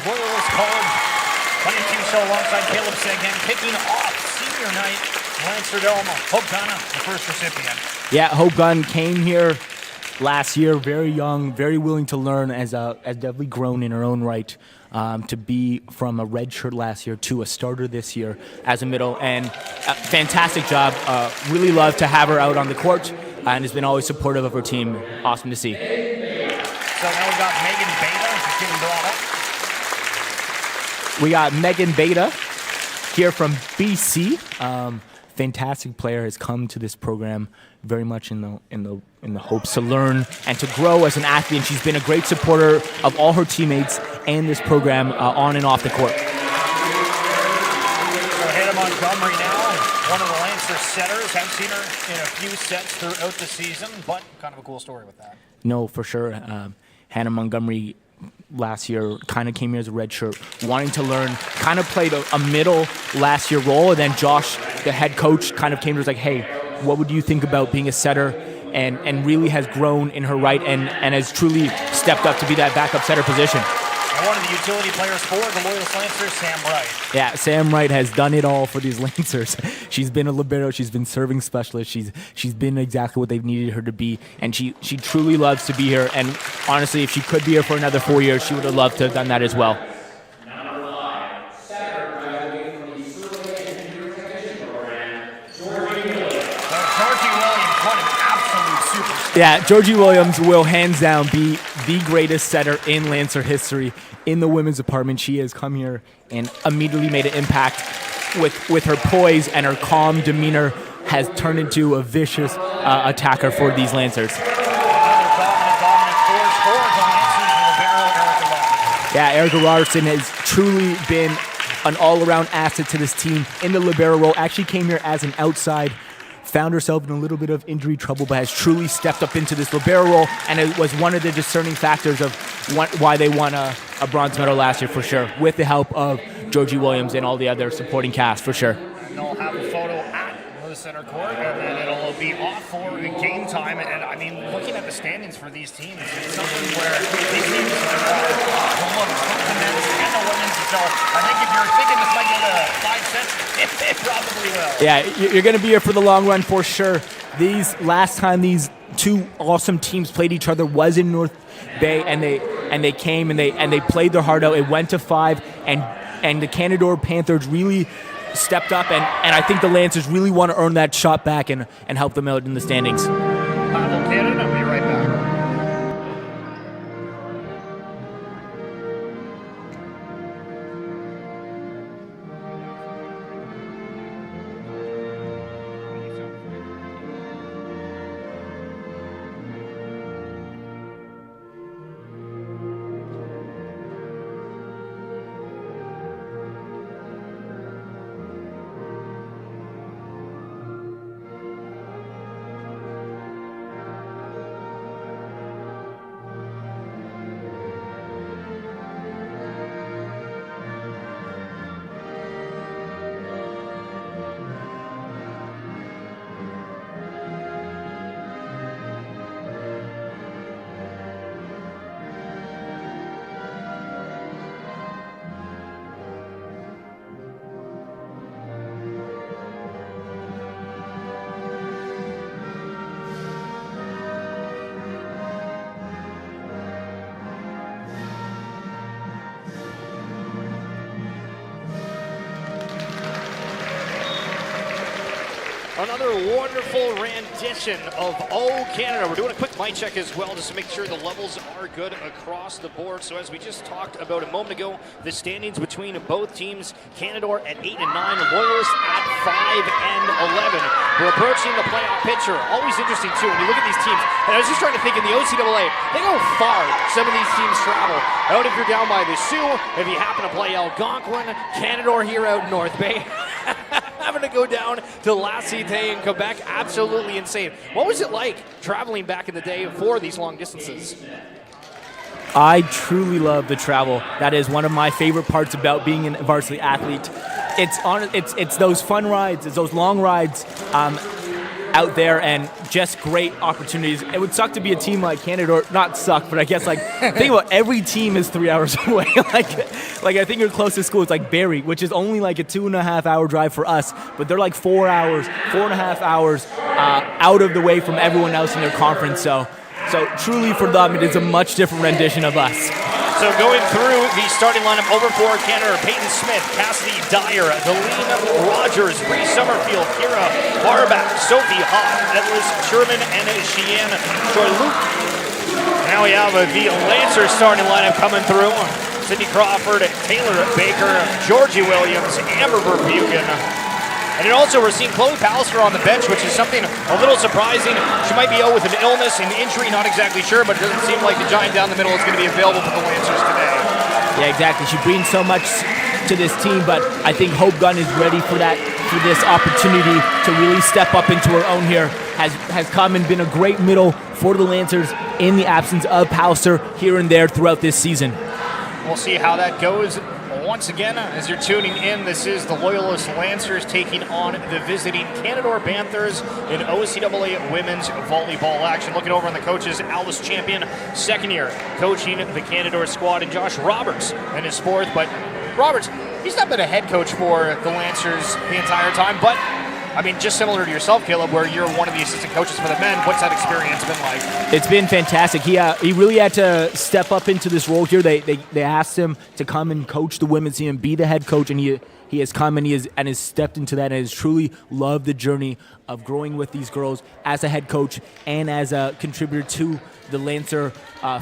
Loyalist College. 22 show alongside Caleb Seguin, kicking off senior night. Lancer Dome, Hope Gunn, the first recipient. Yeah, Hope Gunn came here last year, very young, very willing to learn, has definitely grown in her own right, to be from a red shirt last year to a starter this year as a middle, and fantastic job. Really love to have her out on the court, and has been always supportive of her team. Awesome to see. So now we've got Megan Beta, who's getting brought up. We got Megan Beta here from BC. Fantastic player, has come to this program very much in the hopes to learn and to grow as an athlete, and she's been a great supporter of all her teammates and this program on and off the court. So Hannah Montgomery now, one of the Lancer setters. I've seen her in a few sets throughout the season, but kind of a cool story with that. No, for sure. Hannah Montgomery last year kind of came here as a red shirt, wanting to learn, kind of played a middle last year role, and then Josh, the head coach, kind of came to us like, hey, what would you think about being a setter? And really has grown in her right, and has truly stepped up to be that backup setter position. And one of the utility players for the Loyalist Lancers, Sam Wright. Yeah, Sam Wright has done it all for these Lancers. She's been a libero, she's been serving specialist, she's been exactly what they've needed her to be, and she truly loves to be here. And honestly, if she could be here for another 4 years, she would have loved to have done that as well. Yeah, Georgie Williams will hands down be the greatest setter in Lancer history in the women's department. She has come here and immediately made an impact with her poise, and her calm demeanor has turned into a vicious attacker for these Lancers. Yeah, Erica Robertson has truly been an all-around asset to this team in the libero role. Actually came here as an outside, found herself in a little bit of injury trouble, but has truly stepped up into this libero role, and it was one of the discerning factors of why they won a bronze medal last year, for sure, with the help of Georgie Williams and all the other supporting cast, for sure. And they'll have a photo at the center court, and then it'll be off for game time. And I mean, looking at the standings for these teams, it's something where these teams are both the men's and the women's. So I think if you're thinking this might get a 5 sets, it probably will. Yeah, you're going to be here for the long run for sure. Last time these two awesome teams played each other was in North Bay, and they came and they played their heart out. It went to 5, and the Canadore Panthers really stepped up, and I think the Lancers really want to earn that shot back and help them out in the standings. Pavel Canada, I'll be right back. Another wonderful rendition of O Canada. We're doing a quick mic check as well just to make sure the levels are good across the board. So as we just talked about a moment ago, the standings between both teams, Canadore at 8 and 9, Loyalist at 5 and 11. We're approaching the playoff picture. Always interesting too when you look at these teams. And I was just trying to think in the OCAA, they go far. Some of these teams travel. Out if you're down by the Sioux, if you happen to play Algonquin, Canadore here out in North Bay. Having to go down to La Cité in Quebec, absolutely insane. What was it like traveling back in the day for these long distances? I truly love the travel. That is one of my favorite parts about being a varsity athlete. It's those fun rides, it's those long rides. out there, and just great opportunities. It would suck to be a team like Canadore, not suck, but I guess like think about every team is 3 hours away. like I think your closest school is like Barrie, which is only like a 2.5 hour drive for us, but they're like 4 hours, 4.5 hours out of the way from everyone else in their conference. So truly for them, it is a much different rendition of us. So going through the starting lineup over for Canada, Peyton Smith, Cassidy Dyer, Delene Rogers, Bree Summerfield, Kira Barbach, Sophie Hoff, Edlis Sherman, and Sheehan Troy-Luke. Now we have the Lancers starting lineup coming through. Sydney Crawford, Taylor Baker, Georgie Williams, Amber Verbugen. And then also we're seeing Chloe Pallister on the bench, which is something a little surprising. She might be out with an illness, an injury, not exactly sure, but it doesn't seem like the giant down the middle is going to be available for the Lancers today. Yeah, exactly. She brings so much to this team, but I think Hope Gunn is ready for this opportunity to really step up into her own here. Has come and been a great middle for the Lancers in the absence of Pallister here and there throughout this season. We'll see how that goes. Once again, as you're tuning in, this is the Loyalist Lancers taking on the visiting Canadore Panthers in OCAA women's volleyball action. Looking over on the coaches, Alice Champion, second year, coaching the Canadore squad, and Josh Roberts in his fourth. But Roberts, he's not been a head coach for the Lancers the entire time, but I mean, just similar to yourself, Caleb, where you're one of the assistant coaches for the men, what's that experience been like? It's been fantastic. He really had to step up into this role here. They asked him to come and coach the women's team and be the head coach, and he has come and he has stepped into that and has truly loved the journey of growing with these girls as a head coach and as a contributor to the Lancer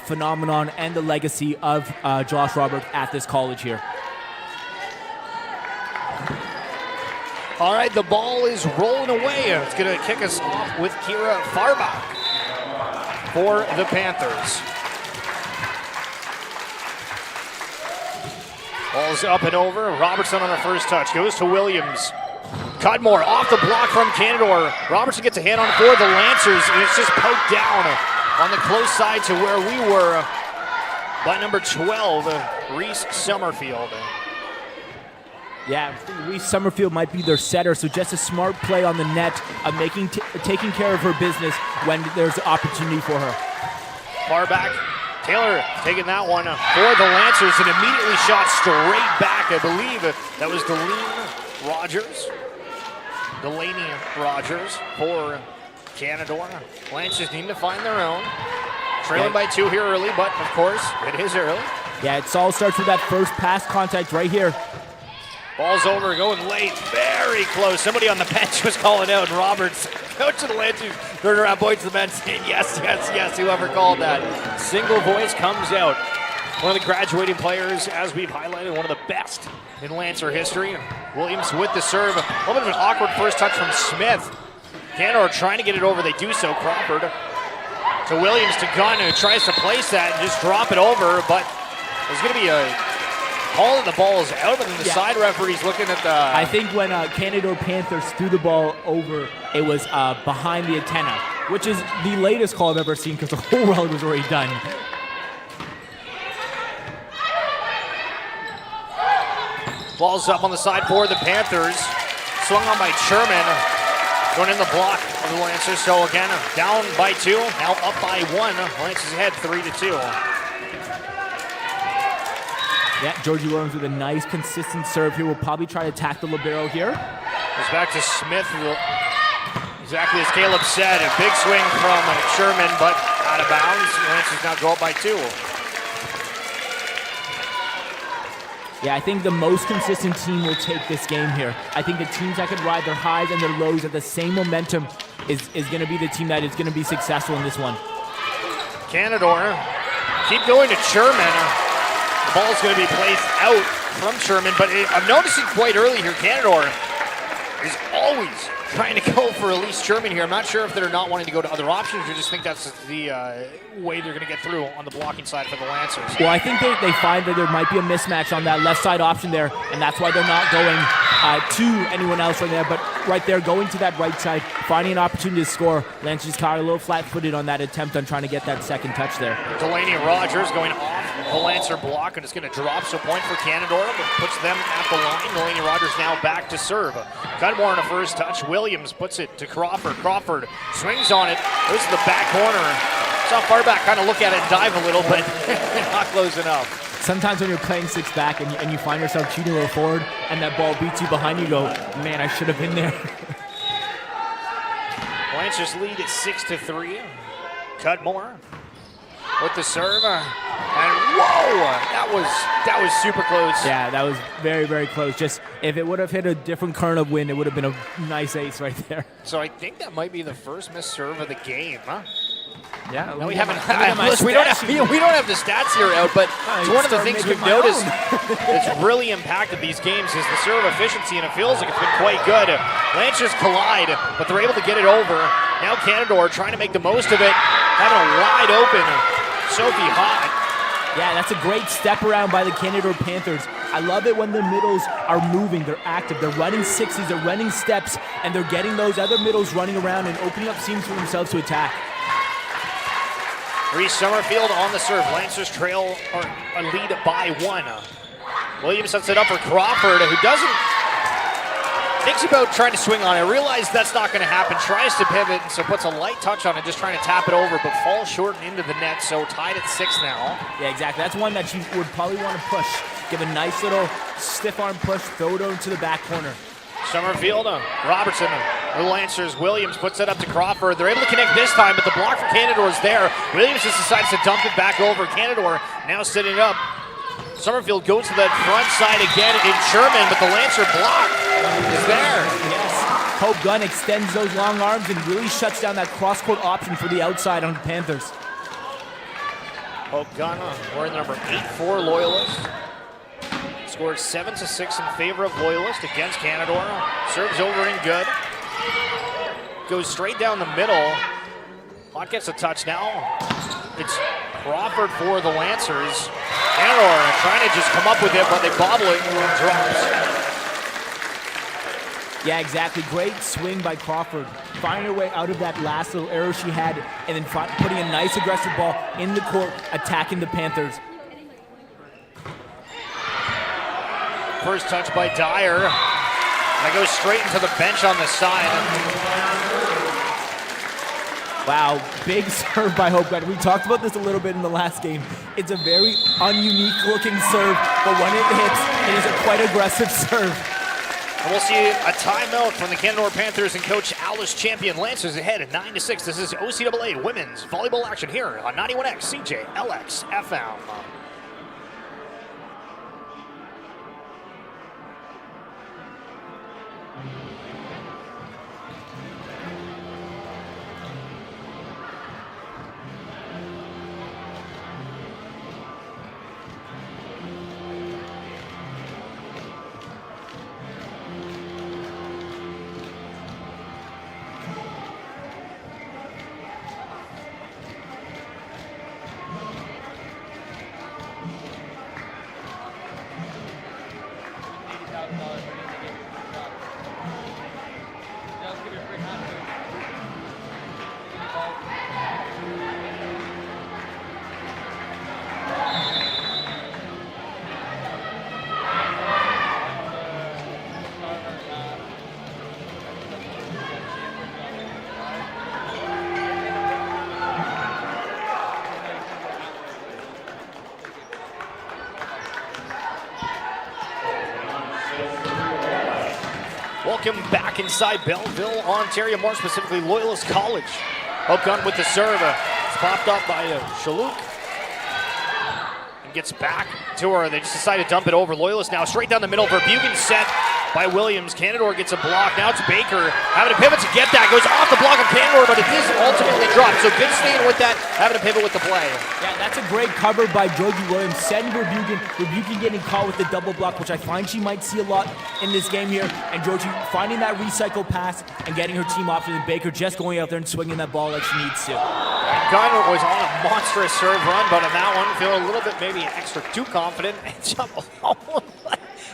phenomenon and the legacy of Josh Roberts at this college here. All right, the ball is rolling away. It's going to kick us off with Kira Farbach for the Panthers. Ball's up and over. Robertson on her first touch. Goes to Williams. Cudmore off the block from Canadore. Robertson gets a hand on it for the Lancers, and it's just poked down on the close side to where we were by number 12, Reese Summerfield. Yeah, Reese Summerfield might be their setter, so just a smart play on the net of taking care of her business when there's an opportunity for her. Far back, Taylor taking that one for the Lancers and immediately shot straight back. I believe that was Delaney Rogers for Canadore. Lancers need to find their own. Trailing by 2 here early, but of course, it is early. Yeah, it all starts with that first pass contact right here. Ball's over, going late, very close. Somebody on the bench was calling out, and Roberts, coach of the Lancers, turned around, points to the bench, saying yes, yes, yes, whoever called that. Single voice comes out. One of the graduating players, as we've highlighted, one of the best in Lancer history. Williams with the serve. A little bit of an awkward first touch from Smith. Canadore trying to get it over, they do so. Crawford to Williams to Gunn, who tries to place that and just drop it over, but there's going to be a all of the ball is out, and the side referee's looking at the... I think when Canadore Panthers threw the ball over, it was behind the antenna, which is the latest call I've ever seen because the whole rally was already done. Ball's up on the side for the Panthers. Swung on by Sherman. Going in the block of the Lancers. So again, down by 2, now up by 1. Lancers ahead 3-2. Yeah, Georgie Williams with a nice, consistent serve here. We'll probably try to attack the libero here. Goes back to Smith. Exactly as Caleb said, a big swing from Sherman, but out of bounds. Lancers now go up by 2. Yeah, I think the most consistent team will take this game here. I think the teams that can ride their highs and their lows at the same momentum is going to be the team that is going to be successful in this one. Canadore keep going to Sherman. The ball's going to be placed out from Sherman, but I'm noticing quite early here, Canadore is always trying to go for Elise Sherman here. I'm not sure if they're not wanting to go to other options or just think that's the way they're going to get through on the blocking side for the Lancers. Well, I think they find that there might be a mismatch on that left side option there, and that's why they're not going to anyone else right there, but right there, going to that right side, finding an opportunity to score. Lance just caught a little flat-footed on that attempt on trying to get that second touch there. Delaney Rogers going off the Lancer block, and it's going to drop, so point for Canadore, but puts them at the line. Delaney Rogers now back to serve. Cudmore on a first touch. Williams puts it to Crawford. Crawford swings on it. Goes to the back corner. Saw far back kind of look at it and dive a little, but not close enough. Sometimes when you're playing six back and you find yourself cheating a little forward and that ball beats you behind, you go, man, I should have been there. Lancers lead at 6-3. Cudmore with the serve. And whoa, that was super close. Yeah, that was very, very close. Just if it would have hit a different current of wind, it would have been a nice ace right there. So I think that might be the first missed serve of the game, huh? Yeah, no, we don't have the stats here out, but it's one of the things we've noticed that's really impacted these games is the serve efficiency, and it feels like it's been quite good. Lancers collide, but they're able to get it over. Now Canadore trying to make the most of it, having a wide open Sophie Hott. Yeah, that's a great step around by the Canadore Panthers. I love it when the middles are moving, they're active, they're running 60s, they're running steps, and they're getting those other middles running around and opening up seams for themselves to attack. Reese Summerfield on the serve. Lancers trail or lead by 1. Williams sets it up for Crawford, who thinks about trying to swing on it. Realizes that's not going to happen. Tries to pivot, so puts a light touch on it, just trying to tap it over, but falls short and into the net. So tied at 6 now. Yeah, exactly. That's one that you would probably want to push. Give a nice little stiff arm push, throw it into the back corner. Summerfield, Robertson, the Lancers. Williams puts it up to Crawford. They're able to connect this time, but the block for Canadore is there. Williams just decides to dump it back over. Canadore now sitting up. Summerfield goes to that front side again in Sherman, but the Lancer block is there. Yes. Hope Gunn extends those long arms and really shuts down that cross-court option for the outside on the Panthers. Hope Gunn wearing the number 8 for Loyalist. Scored 7-6 in favor of Loyalist against Canadore. Serves over and good. Goes straight down the middle. Hott gets a touch now. It's Crawford for the Lancers. Canadore trying to just come up with it, but they bobble it and drops. Yeah, exactly. Great swing by Crawford. Finding her way out of that last little arrow she had, and then putting a nice aggressive ball in the court, attacking the Panthers. First touch by Dyer. That goes straight into the bench on the side. Wow, big serve by Hope Gunn. We talked about this a little bit in the last game. It's a very ununique looking serve, but when it hits, it is a quite aggressive serve. And we'll see a timeout from the Canadore Panthers and Coach Alice Champion. Lancers ahead at 9-6. This is OCAA women's volleyball action here on 91X CJLX FM. Welcome back inside Belleville, Ontario, more specifically Loyalist College. Hope Gunn with the serve. It's popped up by Shaluk. And gets back to her. They just decide to dump it over. Loyalist now straight down the middle. Verbugen set by Williams. Canadore gets a block. Now it's Baker having to pivot to get that. Goes off the block of Canadore, but it is ultimately dropped. So good staying with that, having to pivot with the play. Yeah, that's a great cover by Georgie Williams. Send Verbugen. Verbugen getting caught with the double block, which I find she might see a lot in this game here. And Georgie finding that recycle pass and getting her team option. And Baker just going out there and swinging that ball like she needs to. And Gunn was on a monstrous serve run, but on that one, feeling a little bit maybe extra too confident. And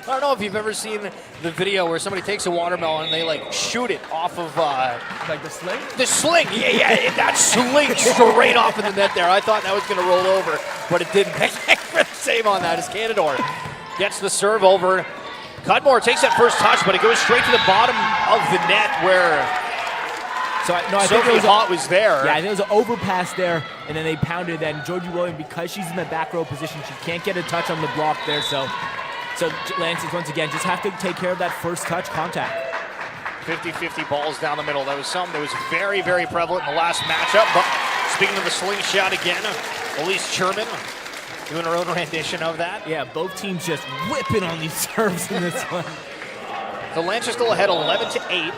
I don't know if you've ever seen the video where somebody takes a watermelon and they like shoot it off of Like the sling? the sling. Yeah, that sling straight off in the net there. I thought that was going to roll over, but it didn't. For the save on that is Canadore. Gets the serve over. Cudmore takes that first touch, but it goes straight to the bottom of the net where I think Sophie Hott was there. Yeah, there was an overpass there, and then they pounded. And Georgie Williams, because she's in the back row position, she can't get a touch on the block there. So Lancers, once again, just have to take care of that first touch contact. 50-50 balls down the middle. That was something that was very, very prevalent in the last matchup. But speaking of the slingshot again, Elise Sherman doing her own rendition of that. Yeah, both teams just whipping on these serves in this one. The Lancers still ahead 11-8.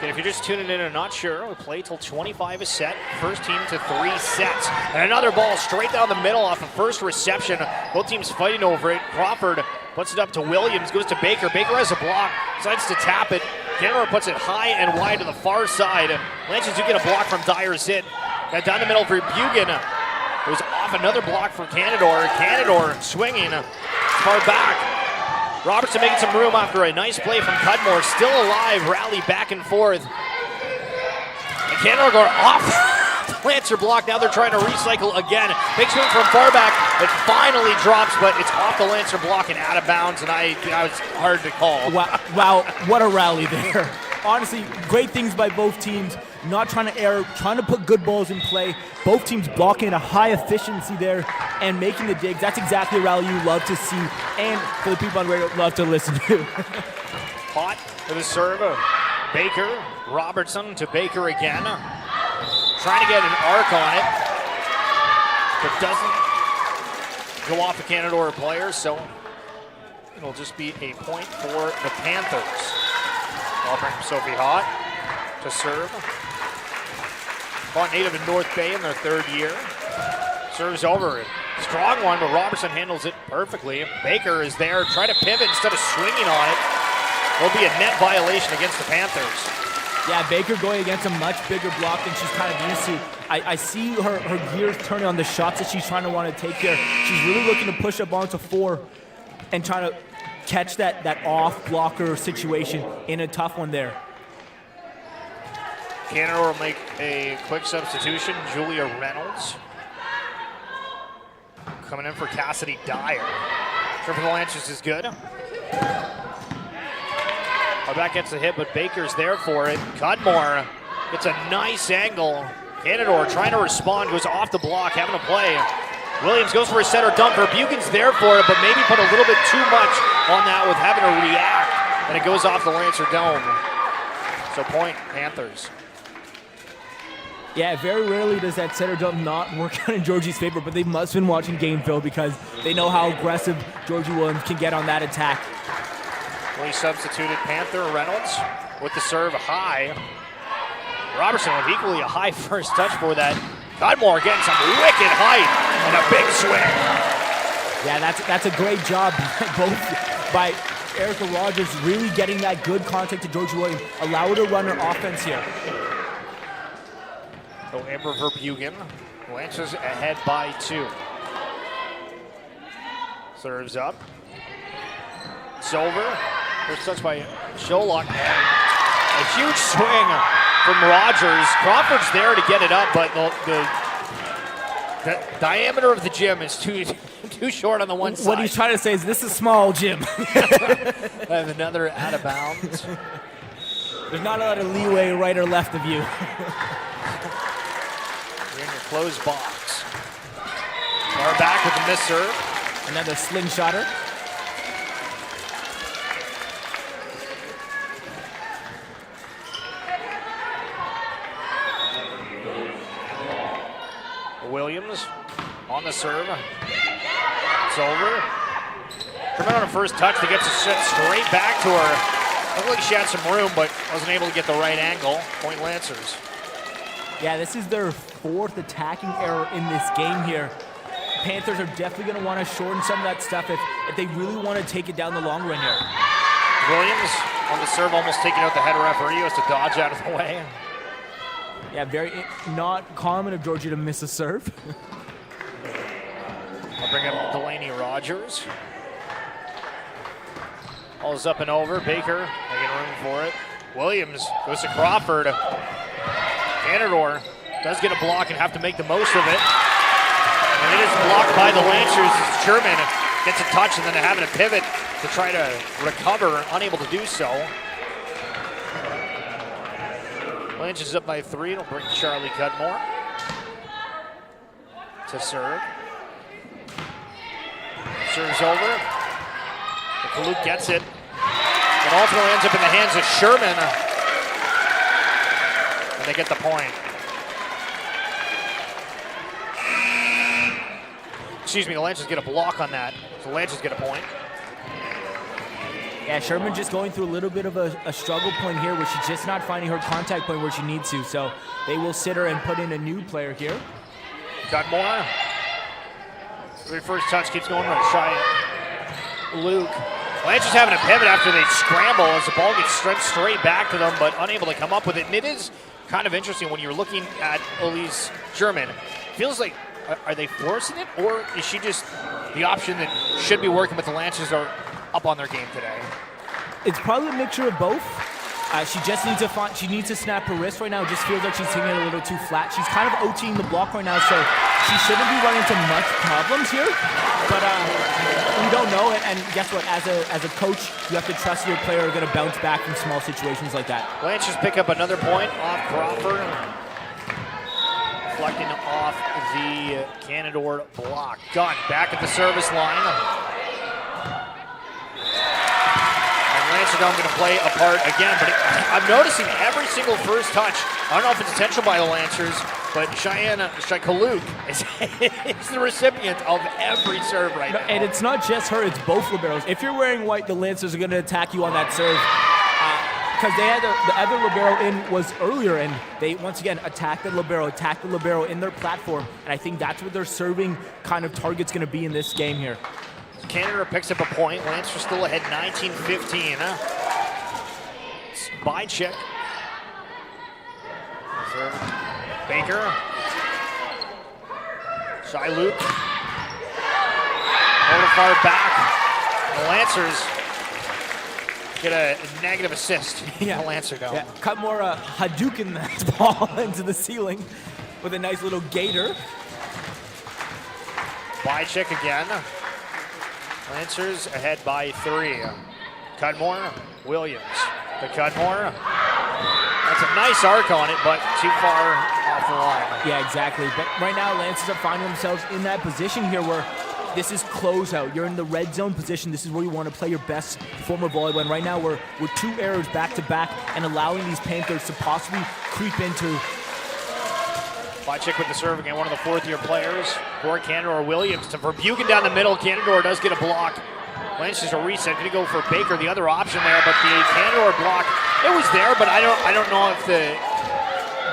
And if you're just tuning in and not sure, we'll play till 25 a set. First team to 3 sets. And another ball straight down the middle off the first reception. Both teams fighting over it. Crawford puts it up to Williams, goes to Baker. Baker has a block, decides to tap it. Canadore puts it high and wide to the far side. Lancers do get a block from Dyer's hit. Now down the middle for Bugan. It was off another block for Canadore. Canadore swinging far back. Robertson making some room after a nice play from Cudmore. Still alive, rally back and forth. And Canadore going off the Lancer block. Now they're trying to recycle again. Big swing from far back. It finally drops, but it's off the Lancer block and out of bounds, and I was hard to call. Wow, what a rally there. Honestly, great things by both teams. Not trying to err, trying to put good balls in play. Both teams blocking at a high efficiency there and making the digs. That's exactly a rally you love to see, and for the people on radio, love to listen to. Hott for the serve. Baker, Robertson to Baker again. Trying to get an arc on it, but doesn't go off the Canadore player, so it'll just be a point for the Panthers. Offering from Sophie Hott to serve. Hott native in North Bay in their 3rd year. Serves over. Strong one, but Robertson handles it perfectly. Baker is there, trying to pivot instead of swinging on it. Will be a net violation against the Panthers. Yeah, Baker going against a much bigger block than she's kind of used to. I see her gears turning on the shots that she's trying to want to take here. She's really looking to push up onto 4 and trying to catch that off blocker situation in a tough one there. Canadore will make a quick substitution. Julia Reynolds coming in for Cassidy Dyer. Sure for the Lancers is good. Back gets the hit, but Baker's there for it. Cudmore gets a nice angle. Canadore trying to respond, goes off the block, having a play. Williams goes for a center dumper. Buchan's there for it, but maybe put a little bit too much on that with having to react, and it goes off the Lancer dome. So point, Panthers. Yeah, very rarely does that center dump not work out in Georgie's favor, but they must have been watching game film because they know how aggressive Georgie Williams can get on that attack. Substituted Panther Reynolds with the serve high. Robertson with equally a high first touch for that. Cudmore getting some wicked height and a big swing. Yeah, that's a great job by Erica Rogers, really getting that good contact to Georgie Williams. Allow her to run her offense here. So Amber Verbugen, Lancers ahead by 2. Serves up. Silver. First touch by Sholok. A huge swing from Rogers. Crawford's there to get it up, but the diameter of the gym is too short on the one side. What he's trying to say is this is a small gym. I have another out of bounds. There's not a lot of leeway right or left of you. You're in your closed box. Far back with the miss serve. Another slingshotter. Williams on the serve. It's over. Coming on her first touch, that gets it set straight back to her. Looked like she had some room, but wasn't able to get the right angle. Point Lancers. Yeah, this is their 4th attacking error in this game here. Panthers are definitely going to want to shorten some of that stuff if they really want to take it down the long run here. Williams on the serve, almost taking out the head referee. He has to dodge out of the way. Yeah, very not common of Georgia to miss a serve. I'll bring up Delaney Rogers. Ball's up and over. Baker making room for it. Williams goes to Crawford. Canadore does get a block and have to make the most of it. And it is blocked by the Lancers. Sherman gets a touch and then having to pivot to try to recover, unable to do so. Lancers is up by 3. It'll bring Charlie Cudmore to serve. Serves over. Kaluk gets it. And ultimately ends up in the hands of Sherman. And they get the point. Excuse me, the Lancers get a block on that. So the Lancers get a point. Yeah, Sherman just going through a little bit of a struggle point here where she's just not finding her contact point where she needs to. So they will sit her and put in a new player here. Cudmore. Very first touch keeps going with Cheyenne. Luke. Lancers having a pivot after they scramble as the ball gets stretched straight back to them, but unable to come up with it. And it is kind of interesting when you're looking at Elise Sherman. Feels like, are they forcing it, or is she just the option that should be working, but the Lancers are up on their game today? It's probably a mixture of both. She just needs to she needs to snap her wrist right now. It just feels like she's hitting it a little too flat. She's kind of OTing the block right now, so she shouldn't be running into much problems here. But we don't know. And guess what? As a coach, you have to trust your player are going to bounce back from small situations like that. Lancers pick up another point off Crawford. Reflecting off the Canadore block. Gunn back at the service line. Lancerdome going to play a part again, but I'm noticing every single first touch. I don't know if it's intentional by the Lancers, but Cheyenne Kaluk is the recipient of every serve right now. And it's not just her, it's both liberos. If you're wearing white, the Lancers are going to attack you on that serve. Because they had the other libero in was earlier, and they once again attacked the libero in their platform, and I think that's what their serving kind of target's going to be in this game here. Canada picks up a point. Lancers still ahead 19-15. Bychek. Baker. Shy Luke. Hold it far back. The Lancers get a negative assist. Yeah. The Lancerdome. Yeah. Cudmore Hadouken that ball into the ceiling with a nice little gator. Bychek again. Lancers ahead by 3. Cudmore, Williams. To Cudmore. That's a nice arc on it, but too far off the line. Yeah, exactly. But right now, Lancers are finding themselves in that position here where this is closeout. You're in the red zone position. This is where you want to play your best form of volleyball. And right now, we're 2 errors back to back and allowing these Panthers to possibly creep into. Bychek with the serve again, one of the 4th-year players for Canadore. Williams to Verbuchen down the middle. Canadore does get a block. Lancers a reset. Going to go for Baker, the other option there, but the Canadore block, it was there, but I don't know if the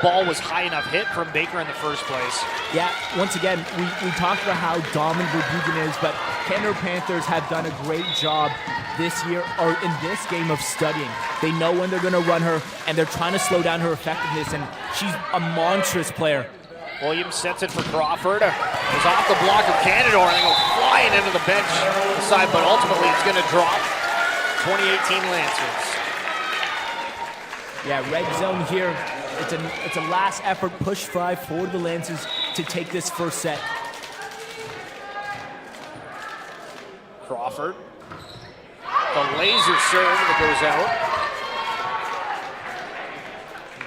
ball was high enough hit from Baker in the first place. Yeah, once again, we talked about how dominant Verbuchen is, but Canadore Panthers have done a great job this year, or in this game, of studying. They know when they're going to run her, and they're trying to slow down her effectiveness, and she's a monstrous player. Williams sets it for Crawford. It's off the block of Canadore, and they go flying into the bench side, but ultimately it's going to drop. 2018 Lancers. Yeah, red zone here. It's a last effort push 5 for the Lancers to take this first set. Crawford. The laser serve that goes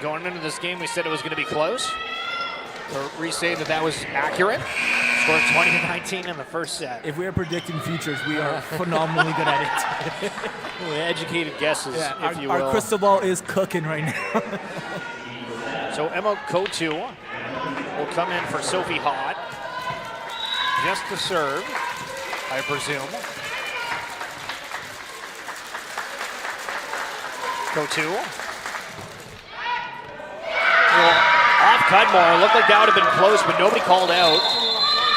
out. Going into this game, we said it was going to be close. We say that was accurate. Scored 20-19 in the first set. If we are predicting futures, we are phenomenally good at it. Educated guesses, if you will. Our crystal ball is cooking right now. So Emma Kotu will come in for Sophie Hott. Just to serve, I presume. Kotu. Off Cudmore. Looked like that would have been close, but nobody called out.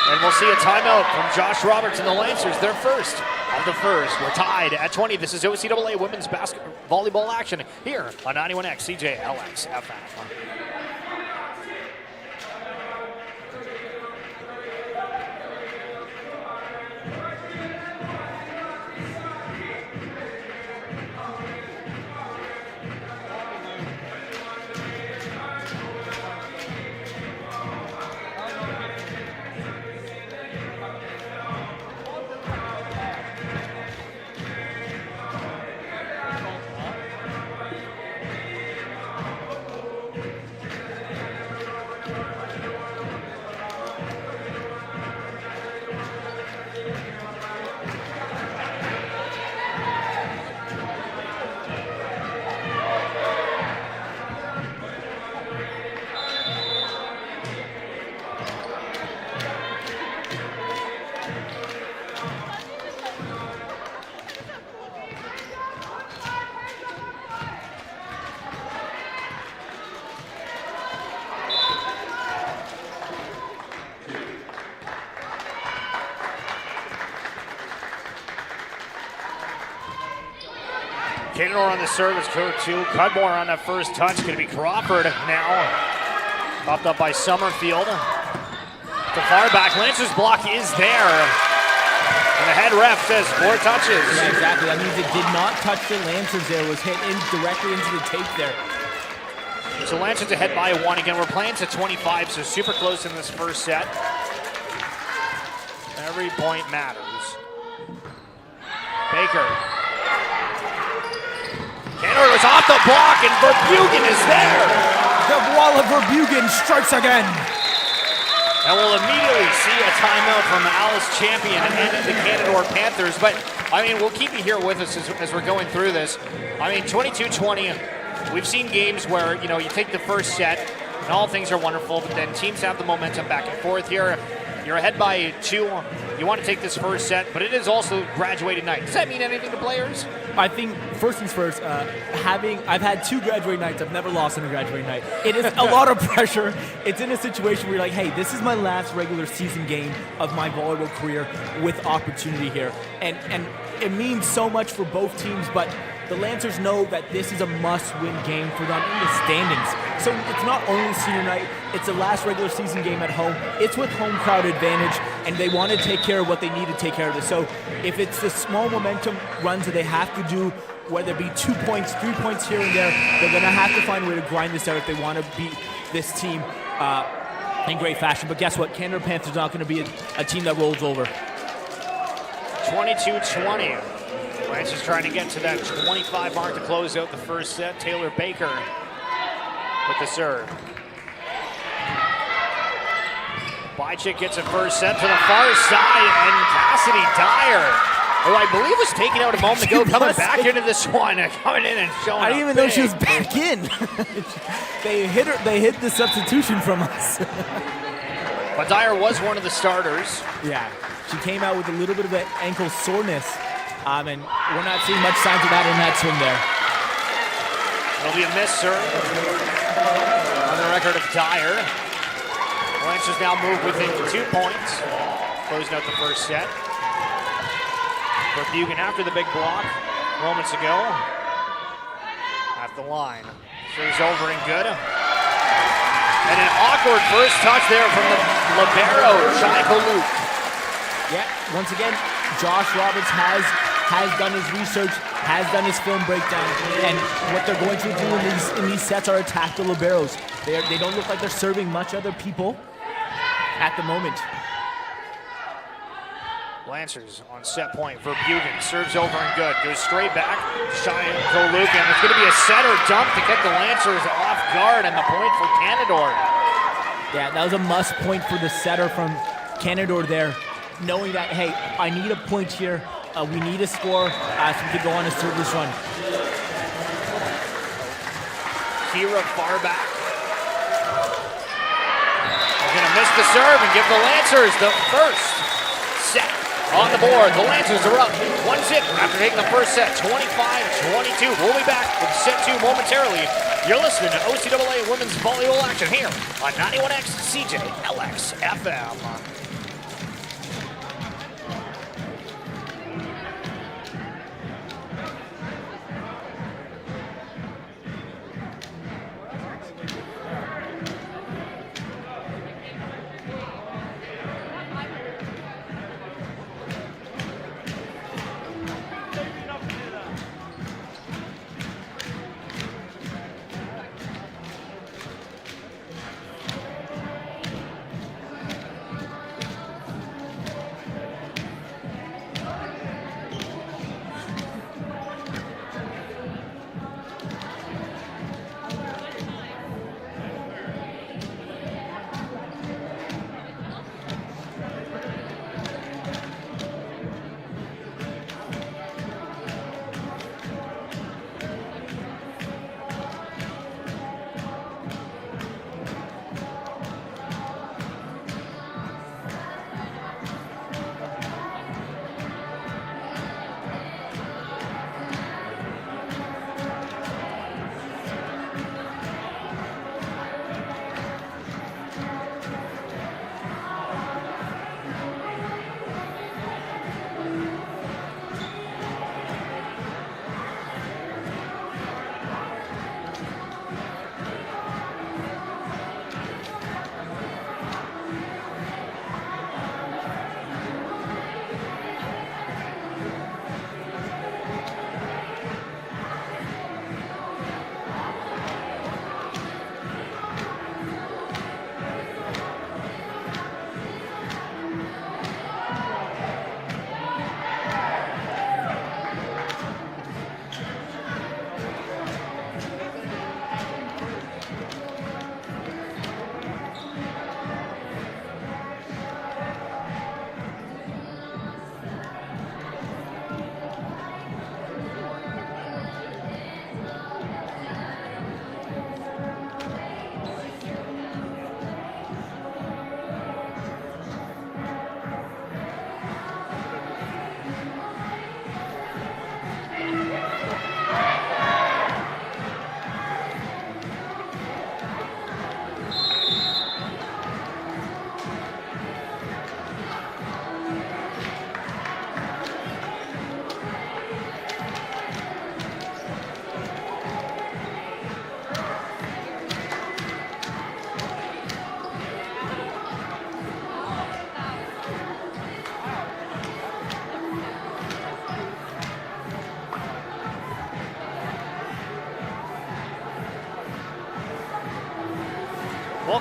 And we'll see a timeout from Josh Roberts and the Lancers. Their first of the first. We're tied at 20. This is OCAA women's volleyball action here on 91X CJLX FM. Canadore on the service, go to Cudmore on that first touch. Going to be Crawford now. Popped up by Summerfield. To far back. Lancer's block is there. And the head ref says 4 touches. Yeah, exactly. That means it did not touch the Lancers there. It was hit in directly into the tape there. So Lancers ahead by 1. Again, we're playing to 25, so super close in this first set. Every point matters. Baker. Canadore was off the block, and Verbugen is there. The wall of Verbugen strikes again. And we'll immediately see a timeout from Alice Champion and the Canadore Panthers. But, I mean, we'll keep you here with us as we're going through this. I mean, 22-20, we've seen games where, you know, you take the first set and all things are wonderful, but then teams have the momentum back and forth here. You're ahead by 2. You want to take this first set, but it is also graduated night. Does that mean anything to players? I think, first things first, I've had 2 graduating nights. I've never lost on a graduating night. It is a lot of pressure. It's in a situation where you're like, hey, this is my last regular season game of my volleyball career with opportunity here. And it means so much for both teams, but the Lancers know that this is a must-win game for them in the standings. So it's not only senior night, it's the last regular season game at home. It's with home crowd advantage, and they want to take care of what they need to take care of this. So if it's the small momentum runs that they have to do, whether it be 2 points, 3 points here and there, they're going to have to find a way to grind this out if they want to beat this team in great fashion. But guess what? Canadore Panthers are not going to be a team that rolls over. 22-20. Lance is trying to get to that 25 mark to close out the first set. Taylor Baker with the serve. Bychik gets a first set to the far side, and Cassidy Dyer, who I believe was taken out a moment ago, coming back into this one, coming in and showing I didn't even know she was back in. They hid the substitution from us. But Dyer was one of the starters. Yeah, she came out with a little bit of an ankle soreness. And we're not seeing much signs of that in that swing there. It'll be a miss serve on the record of Dyer. Lancers now move within 2 points. Closing out the first set. Verbugen after the big block moments ago. At the line. Serves over and good. And an awkward first touch there from the libero, Shai Koluk. Yeah, once again, Josh Roberts has done his research, has done his film breakdown, and what they're going to do in these sets are attack the liberos. They don't look like they're serving much other people at the moment. Lancers on set point. Verbugen serves over and good. Goes straight back. Shai Koluk, and it's going to be a set or dump to get the Lancers off guard, and the point for Canadore. Yeah, that was a must point for the setter from Canadore there, knowing that, hey, I need a point here. We need a score so we can go on a serveless run. Kira far back. They're going to miss the serve and give the Lancers the first set on the board. The Lancers are up 1-0 after taking the first set, 25-22. We'll be back with set 2 momentarily. You're listening to OCAA Women's Volleyball action here on 91X CJLX FM.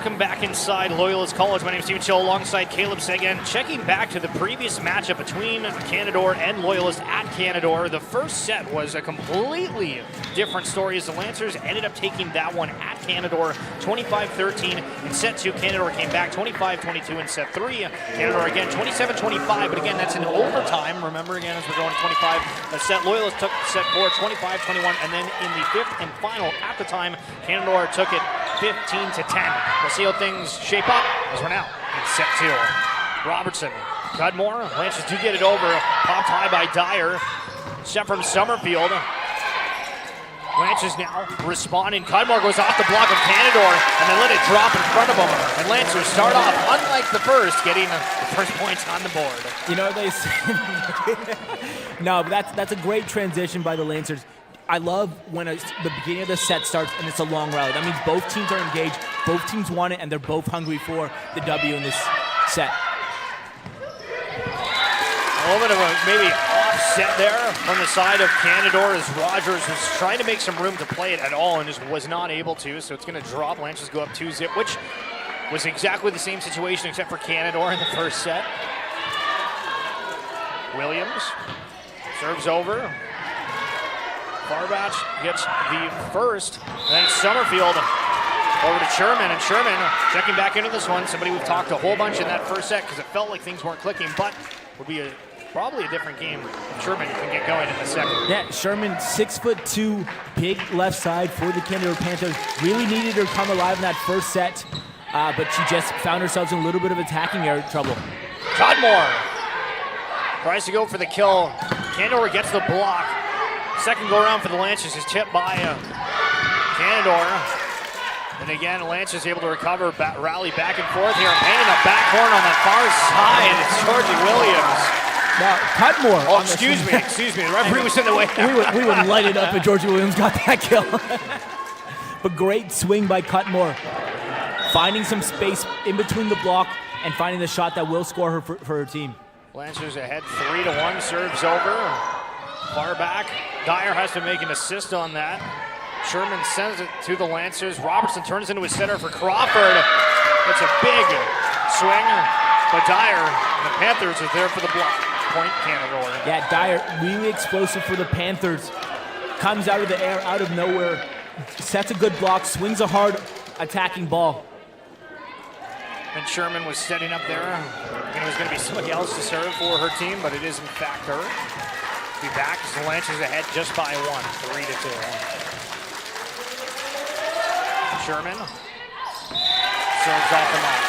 Welcome back inside Loyalist College. My name is Steven Chill alongside Caleb Seguin. Checking back to the previous matchup between Canadore and Loyalist at Canadore. The first set was a completely different story as the Lancers ended up taking that one at Canadore 25-13. In set 2, Canadore came back 25-22 in set 3. Canadore again 27-25, but again that's in overtime. Remember again as we're going to 25. Set Loyalist took set 4 25-21, and then in the fifth and final at the time, Canadore took it 15-10. We'll see how things shape up as we're now in set 2. Robertson, Cudmore, Lancers do get it over, popped high by Dyer. Set from Summerfield. Lancers now responding. Cudmore goes off the block of Canadore and then let it drop in front of him. And Lancers start off, unlike the first, getting the first points on the board. You know, they say no, but that's a great transition by the Lancers. I love when the beginning of the set starts and it's a long rally. That means both teams are engaged, both teams want it, and they're both hungry for the W in this set. A little bit of a maybe offset there from the side of Canadore as Rogers was trying to make some room to play it at all and just was not able to, so it's going to drop. Lancers go up 2-0, which was exactly the same situation except for Canadore in the first set. Williams serves over. Barbach gets the first, and then Summerfield over to Sherman, and Sherman checking back into this one. Somebody we've talked a whole bunch in that first set because it felt like things weren't clicking, but would be probably a different game if Sherman can get going in the second. Yeah, Sherman, 6'2", big left side for the Canadore Panthers. Really needed her to come alive in that first set, but she just found herself in a little bit of attacking trouble. Cudmore tries to go for the kill. Canadore gets the block. Second go around for the Lancers is tipped by Canadore. And again, Lancers able to recover, rally back and forth here. Painting a back horn on the far side. It's Georgie Williams. Now, Cudmore. Oh, excuse me. The referee was in the way. We would light it up if Georgie Williams got that kill. But great swing by Cudmore. Finding some space in between the block and finding the shot that will score her for her team. Lancers ahead 3-1, serves over. Far back. Dyer has to make an assist on that. Sherman sends it to the Lancers. Robertson turns into a center for Crawford. It's a big swing by Dyer. And the Panthers are there for the block. Point Canadore. Yeah, Dyer, really explosive for the Panthers. Comes out of the air, out of nowhere. Sets a good block, swings a hard attacking ball. And Sherman was setting up there. And it was going to be somebody else to serve for her team, but it is in fact her. Be back as the Lancers ahead just by 1, 3-2. Sherman serves off the mark.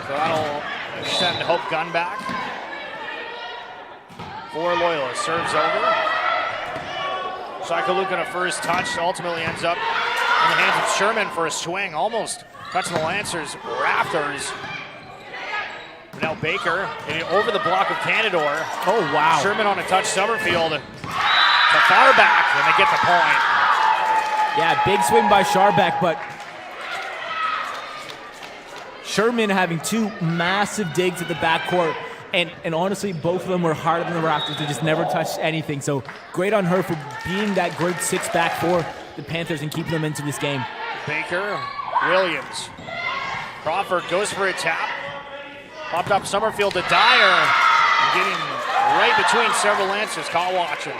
So that'll send Hope Gunn back. For Loyalist, serves over. Sakaluka a first touch, ultimately ends up in the hands of Sherman for a swing, almost touching the Lancers' rafters. Now Baker over the block of Canadore. Oh, wow. Sherman on a touch, Summerfield to far back, and they get the point. Yeah, big swing by Sharbeck, but Sherman having two massive digs at the backcourt. And honestly, both of them were harder than the rafters. They just never touched anything. So great on her for being that great 6 back for the Panthers and keeping them into this game. Baker, Williams. Crawford goes for a tap. Popped up Summerfield to Dyer. Getting right between several Lancers. Call watching.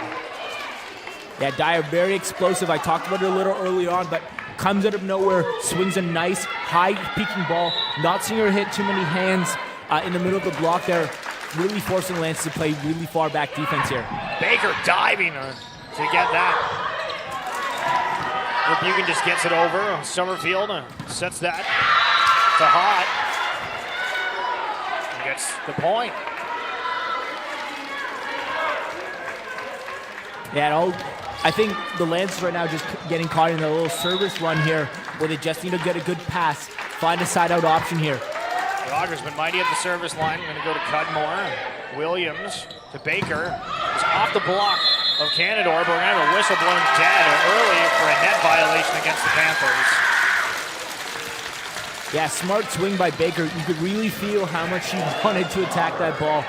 Yeah, Dyer very explosive. I talked about it a little early on, but comes out of nowhere, swings a nice high peaking ball. Not seeing her hit too many hands in the middle of the block there. Really forcing Lance to play really far back defense here. Baker diving to get that. Rebuken just gets it over. Summerfield sets that to Hot. And gets the point. Yeah, I think the Lancers right now just getting caught in a little service run here where they just need to get a good pass, find a side-out option here. Rogers been mighty at the service line. Going to go to Cudmore. Williams to Baker. It's off the block of Canadore, but we're going to have a whistle blown dead early for a net violation against the Panthers. Yeah, smart swing by Baker. You could really feel how much she wanted to attack that ball.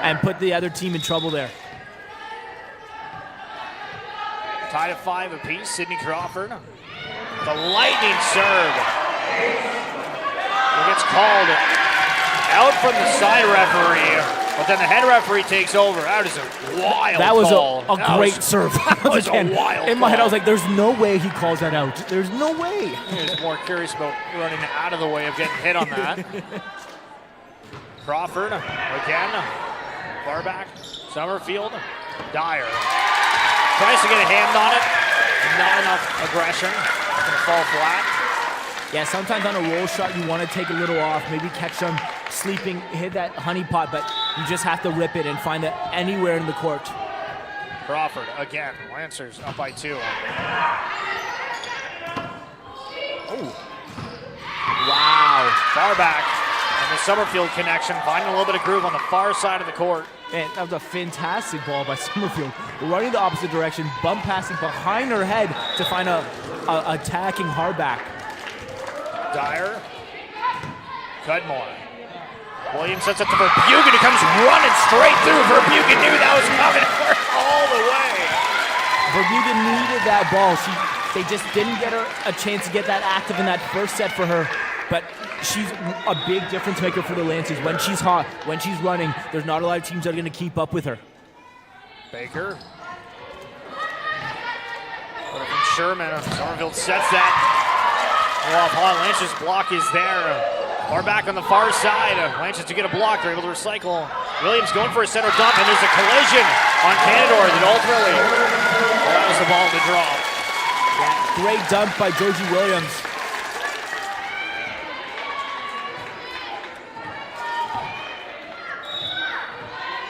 and put the other team in trouble there. Tied at 5 apiece. Sidney Crawford. The lightning serve. It gets called out from the side referee. But then the head referee takes over. That is a wild That was call. a great serve. That was a wild In my head, I was call. like, there's no way he calls that out. There's no way. He was more curious about running out of the way of getting hit on that. Crawford again. Far back. Summerfield. Dyer. Tries to get a hand on it. Not enough aggression. It's going to fall flat. Yeah, sometimes on a roll shot, you want to take a little off, maybe catch some sleeping, hit that honey pot, but you just have to rip it and find it anywhere in the court. Crawford again. Lancers up by 2. Oh. Wow. Far back. And the Summerfield connection, finding a little bit of groove on the far side of the court. And that was a fantastic ball by Summerfield. Running the opposite direction, bump passing behind her head to find a attacking hardback. Dyer. Cudmore. Williams sets up to Verbugen, who comes running straight through. Verbugen knew that was coming all the way. Verbugen needed that ball. They just didn't get her a chance to get that active in that first set for her. But she's a big difference maker for the Lancers. When she's hot, when she's running, there's not a lot of teams that are going to keep up with her. Baker. Put it from Sherman. Summerfield sets that. Off high. Lance's block is there. Far back on the far side. Lances to get a block. They're able to recycle. Williams going for a center dump, and there's a collision on Canadore that ultimately allows the ball to drop. Yeah, great dump by Joji Williams.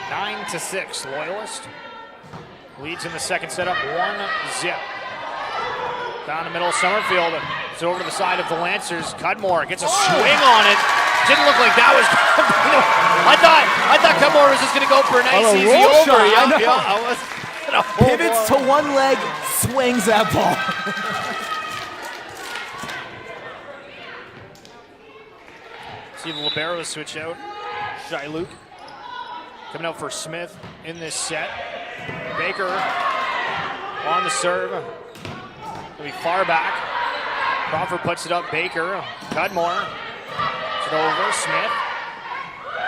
Nine to 6. Loyalist leads in the second set up 1-0. Down the middle, Summerfield. It's over to the side of the Lancers. Cudmore gets a swing on it. Didn't look like that was. I thought Cudmore was just going to go for a nice easy roll over. shot, Pivots to one leg, swings that ball. See the liberos switch out. Shylouk coming out for Smith in this set. Baker on the serve. It'll be far back. Crawford puts it up. Baker. Cudmore. Puts it over. Smith.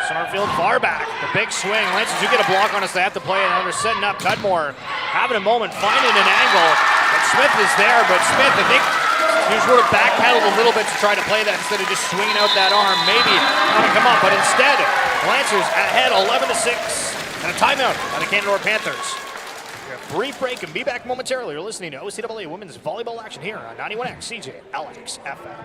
Summerfield far back. The big swing. Lancers do get a block on us. They have to play it. Now they're setting up. Cudmore having a moment, finding an angle. And Smith is there, but Smith, I think, he sort of backpedaled a little bit to try to play that instead of just swinging out that arm. Maybe not to come up, but instead, Lancers ahead 11 to 6. And a timeout by the Canadore Panthers. Brief break and be back momentarily. You're listening to OCAA Women's Volleyball action here on 91X CJ Alex FM.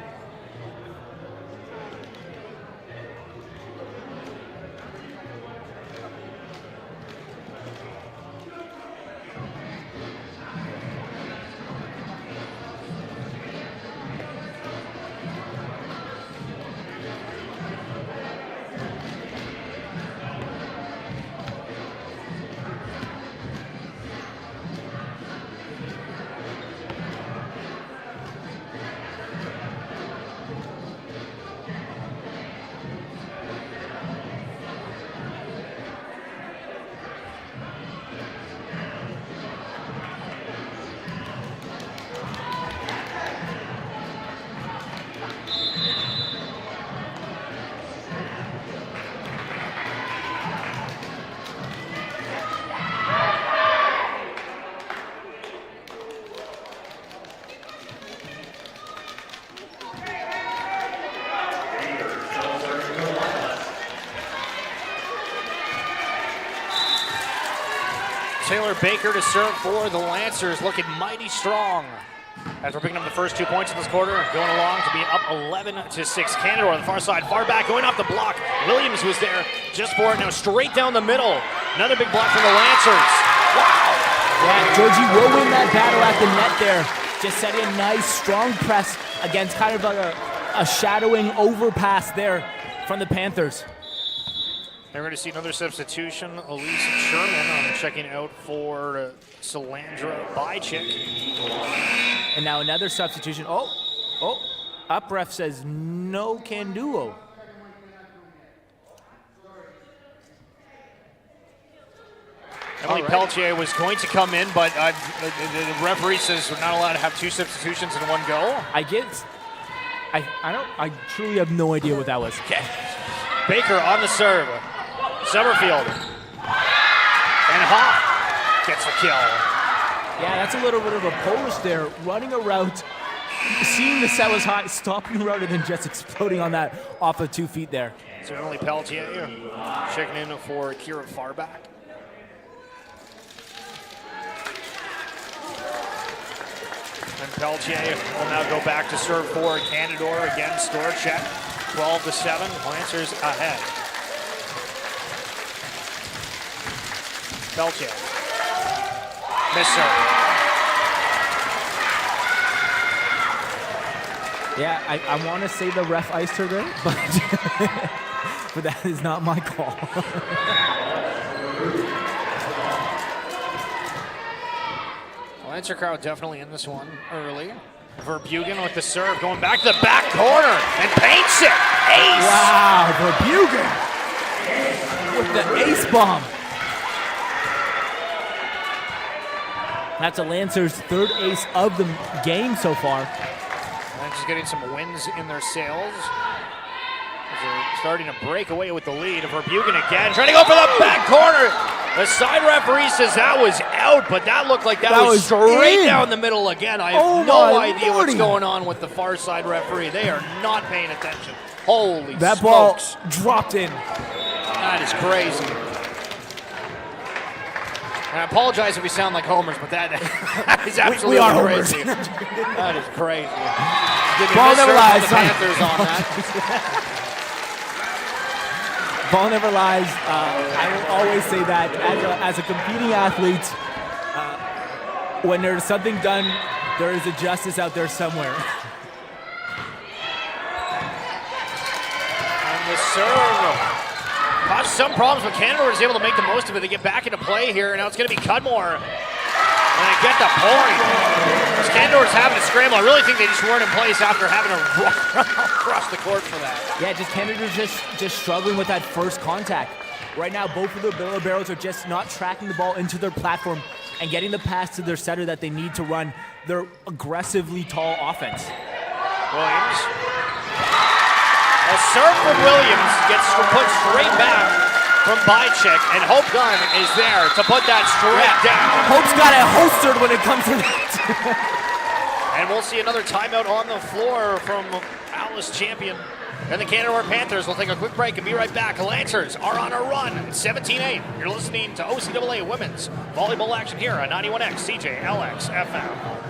Taylor Baker to serve for the Lancers, looking mighty strong. As we're picking up the first 2 points in this quarter, going along to be up 11 to 6. Canadore on the far side, far back, going off the block. Williams was there just for it. Now straight down the middle. Another big block from the Lancers. Wow. Yeah, Georgie will win that battle at the net there. Just setting a nice, strong press against kind of a shadowing overpass there from the Panthers. And we're going to see another substitution. Elise Sherman checking out for Salandra Bychick. And now another substitution. Up ref says no can duo. Emily Pelletier was going to come in, but the referee says we're not allowed to have 2 substitutions in one go. I truly have no idea what that was. Okay. Baker on the serve. Summerfield. And Hoff gets the kill. Yeah, that's a little bit of a Polish there, running a route, seeing the set was high, stopping the route, and then just exploding on that off of 2 feet there. So Emily Pelletier checking in for Kira Farback. And Pelletier will now go back to serve for Canadore. Again, Storchek, 12-7. Lancers ahead. Pelletier. Miss serve. Yeah, I want to say the ref iced her there, but that is not my call. Lancer crowd definitely in this one early. Verbugen with the serve, going back to the back corner and paints it. Ace! Wow, Verbugen with the ace bomb. That's a Lancers' 3rd ace of the game so far. Lancers getting some wins in their sails. They're starting to break away with the lead. Verbugen again, trying to go for the back corner. The side referee says that was out, but that looked like that was straight down the middle again. I have no idea what's going on with the far side referee. They are not paying attention. Holy that smokes. Ball dropped in. That is crazy. And I apologize if we sound like homers, but that is absolutely crazy. That is crazy. Ball never lies. The Panthers on that. Ball never lies. I will always say that as a competing athlete, when there's something done, there is a justice out there somewhere. And the serve caused some problems, but Canadore is able to make the most of it. They get back into play here, and now it's going to be Cudmore. And they get the point. As Canadore's having a scramble, I really think they just weren't in place after having to run across the court for that. Yeah, just Canadore's just struggling with that first contact. Right now, both of the Barrows are just not tracking the ball into their platform and getting the pass to their setter that they need to run their aggressively tall offense. Williams. A serve from Williams gets put straight back from Bychek, and Hope Gunn is there to put that straight down. Hope's got it holstered when it comes to that. And we'll see another timeout on the floor from Alice Champion. And the Canadore Panthers will take a quick break and be right back. Lancers are on a run, 17-8. You're listening to OCAA Women's Volleyball action here on 91X CJLX FM.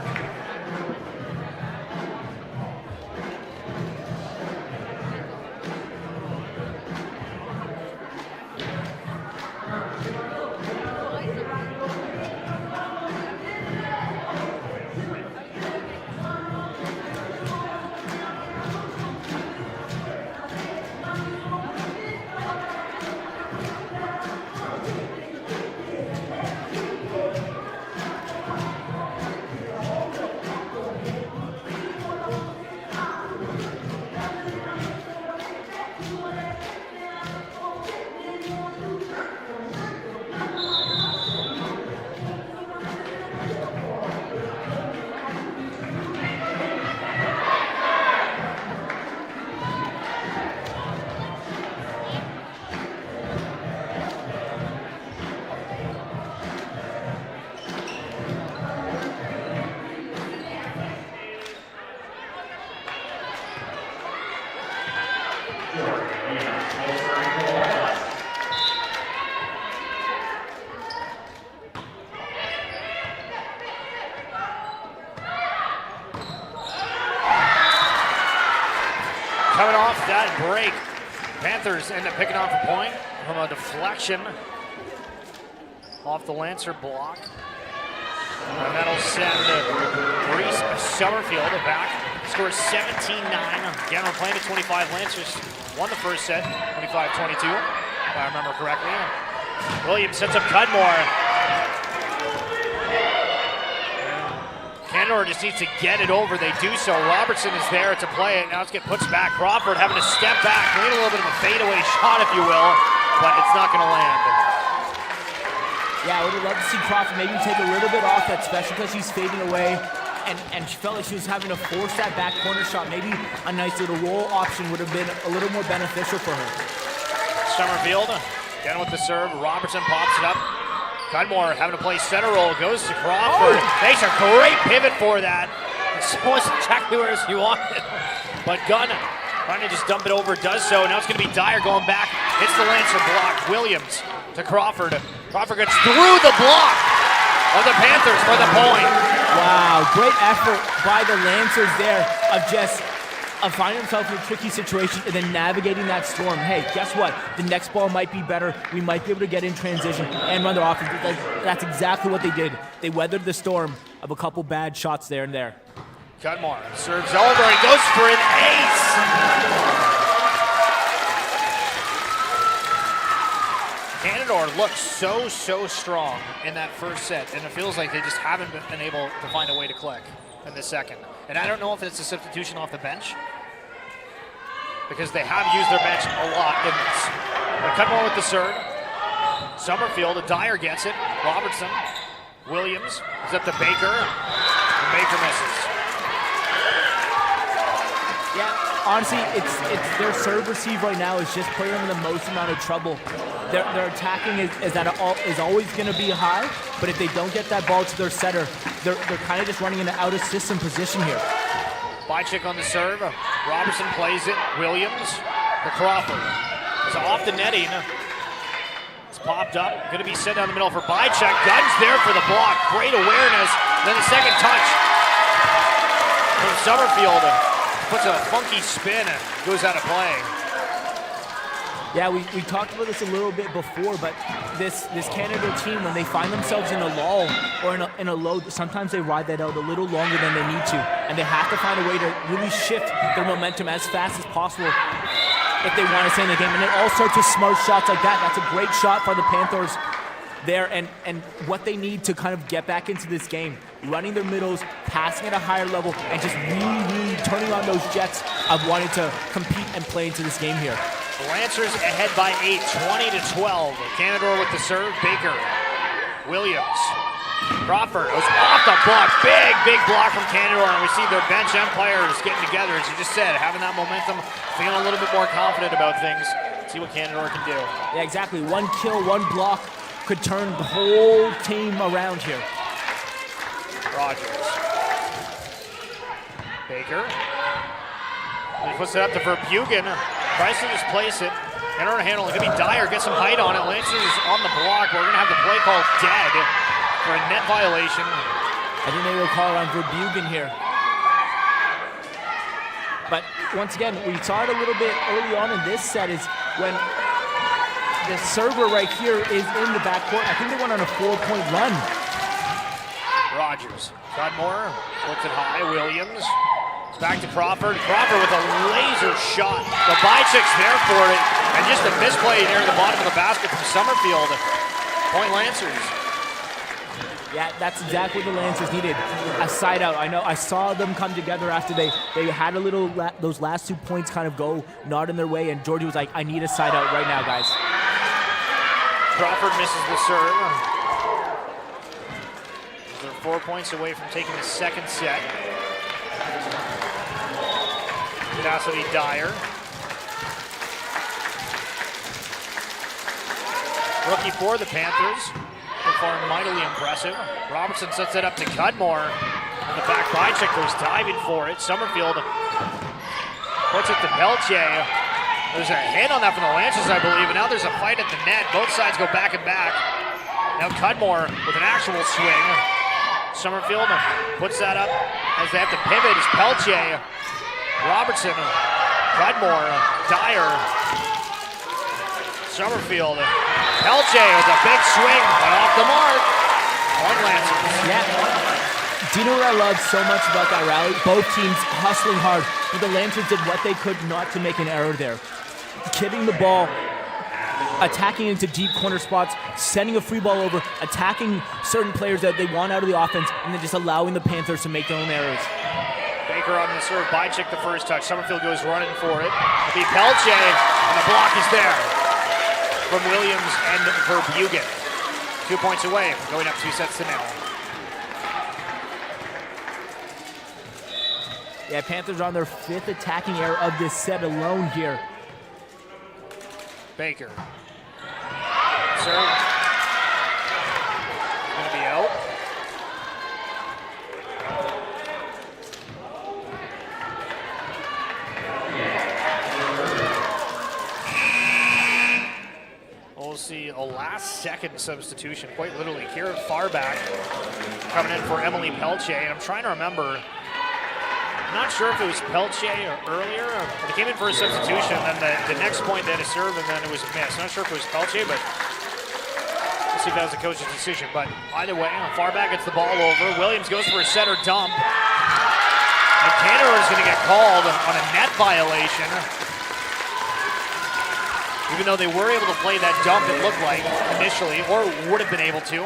Coming off that break, Panthers end up picking off a point from a deflection off the Lancer block. And that'll send Reese Summerfield back. Scores 17-9. Again, we're playing at 25. Lancers won the first set, 25-22, if I remember correctly. Williams sets up Cudmore. Canadore just needs to get it over. They do so. Robertson is there to play it. Now it's getting puts back. Crawford having to step back, lead a little bit of a fadeaway shot, if you will, but it's not going to land. Yeah, I would have loved to see Crawford maybe take a little bit off that, especially because she's fading away. And she felt like she was having to force that back corner shot. Maybe a nice little roll option would have been a little more beneficial for her. Summerfield, again with the serve. Robertson pops it up. Cudmore having to play center roll, goes to Crawford. Makes a great pivot for that. It wasn't exactly where she wanted. But Gunn trying to just dump it over, does so. Now it's going to be Dyer going back. Hits the Lancer block. Williams to Crawford. Crawford gets through the block of the Panthers for the point. Wow, great effort by the Lancers there of finding themselves in a tricky situation and then navigating that storm. Hey, guess what? The next ball might be better. We might be able to get in transition and run their offense. That's exactly what they did. They weathered the storm of a couple bad shots there and there. Cudmore serves over and goes for an ace. Canadore looks so strong in that first set, and it feels like they just haven't been able to find a way to click in the second. And I don't know if it's a substitution off the bench, because they have used their bench a lot in this. But Cudmore with the serve. Summerfield, Dyer gets it. Robertson, Williams is up to Baker, and Baker misses. Yeah, honestly, it's their serve receive right now is just putting them in the most amount of trouble. Their attacking is always going to be high, but if they don't get that ball to their setter, they're kind of just running in an out of system position here. Bychick on the serve. Robertson plays it. Williams to Crawford. It's off the netting. It's popped up. Going to be set down the middle for Bychick. Gunn's there for the block. Great awareness. Then the second touch from Summerfield. Puts a funky spin and goes out of play. Yeah, we talked about this a little bit before, but this Canadore team, when they find themselves in a lull or in a low, sometimes they ride that out a little longer than they need to, and they have to find a way to really shift their momentum as fast as possible if they want to stay in the game. And it all starts with smart shots like that. That's a great shot for the Panthers there, and what they need to kind of get back into this game, running their middles, passing at a higher level, and just really turning on those jets of wanting to compete and play into this game here. The Lancers ahead by 8, 20-12. Canadore with the serve. Baker, Williams, Crawford goes off the block. Big block from Canadore, and we see their bench and players getting together, as you just said, having that momentum, feeling a little bit more confident about things. See what Canadore can do. Yeah, exactly. One kill, one block could turn the whole team around here. Rogers. Baker. He puts it up to Verbugen. Tries to just place it. In order to handle it, it's going to be Dyer. Get some height on it. Lancers is on the block. We're going to have the play called dead for a net violation. I think they will call it on Verbugen here. But once again, we saw it a little bit early on in this set is when the server right here is in the backcourt. I think they went on a 4-point run. Rogers. Cudmore puts it high. Williams. Back to Crawford. Crawford with a laser shot. The Bychick's there for it. And just a misplay near the bottom of the basket from Summerfield. Point Lancers. Yeah, that's exactly what the Lancers needed. A side out. I know I saw them come together after they had a little, those last 2 points kind of go not in their way. And Georgie was like, I need a side out right now, guys. Crawford misses the serve. They're 4 points away from taking the second set. Cassidy Dyer. Rookie for the Panthers. Performed mightily impressive. Robertson sets it up to Cudmore. On the back, Bychick goes diving for it. Summerfield puts it to Peltier. There's a hit on that from the Lancers, I believe, and now there's a fight at the net. Both sides go back and back. Now Cudmore with an actual swing. Summerfield puts that up as they have to pivot. It's Peltier. Robertson, Cudmore, Dyer, Summerfield, Peltier with a big swing, but off the mark. Point Lancers. Yeah. Do you know what I love so much about that rally? Both teams hustling hard, but the Lancers did what they could not to make an error there. Kitting the ball, attacking into deep corner spots, sending a free ball over, attacking certain players that they want out of the offense, and then just allowing the Panthers to make their own errors. Baker on the serve. Bychick the first touch. Summerfield goes running for it. It'll be Peltier, and the block is there from Williams and Verbugen. 2 points away from going up 2-0. Yeah, Panthers are on their 5th attacking error of this set alone here. Baker. Serve. Gonna be out. We'll see a last-second substitution, quite literally. Kieran Farback coming in for Emily Pelche, and I'm trying to remember. I'm not sure if it was Pelche or earlier. But they came in for a substitution, and then the next point they had to serve, and then it was a miss. I'm not sure if it was Pelche, but we'll see if that was the coach's decision. But either way, Farback gets the ball over. Williams goes for a setter dump. And Canadore is going to get called on a net violation. Even though they were able to play that dump, it looked like initially, or would have been able to.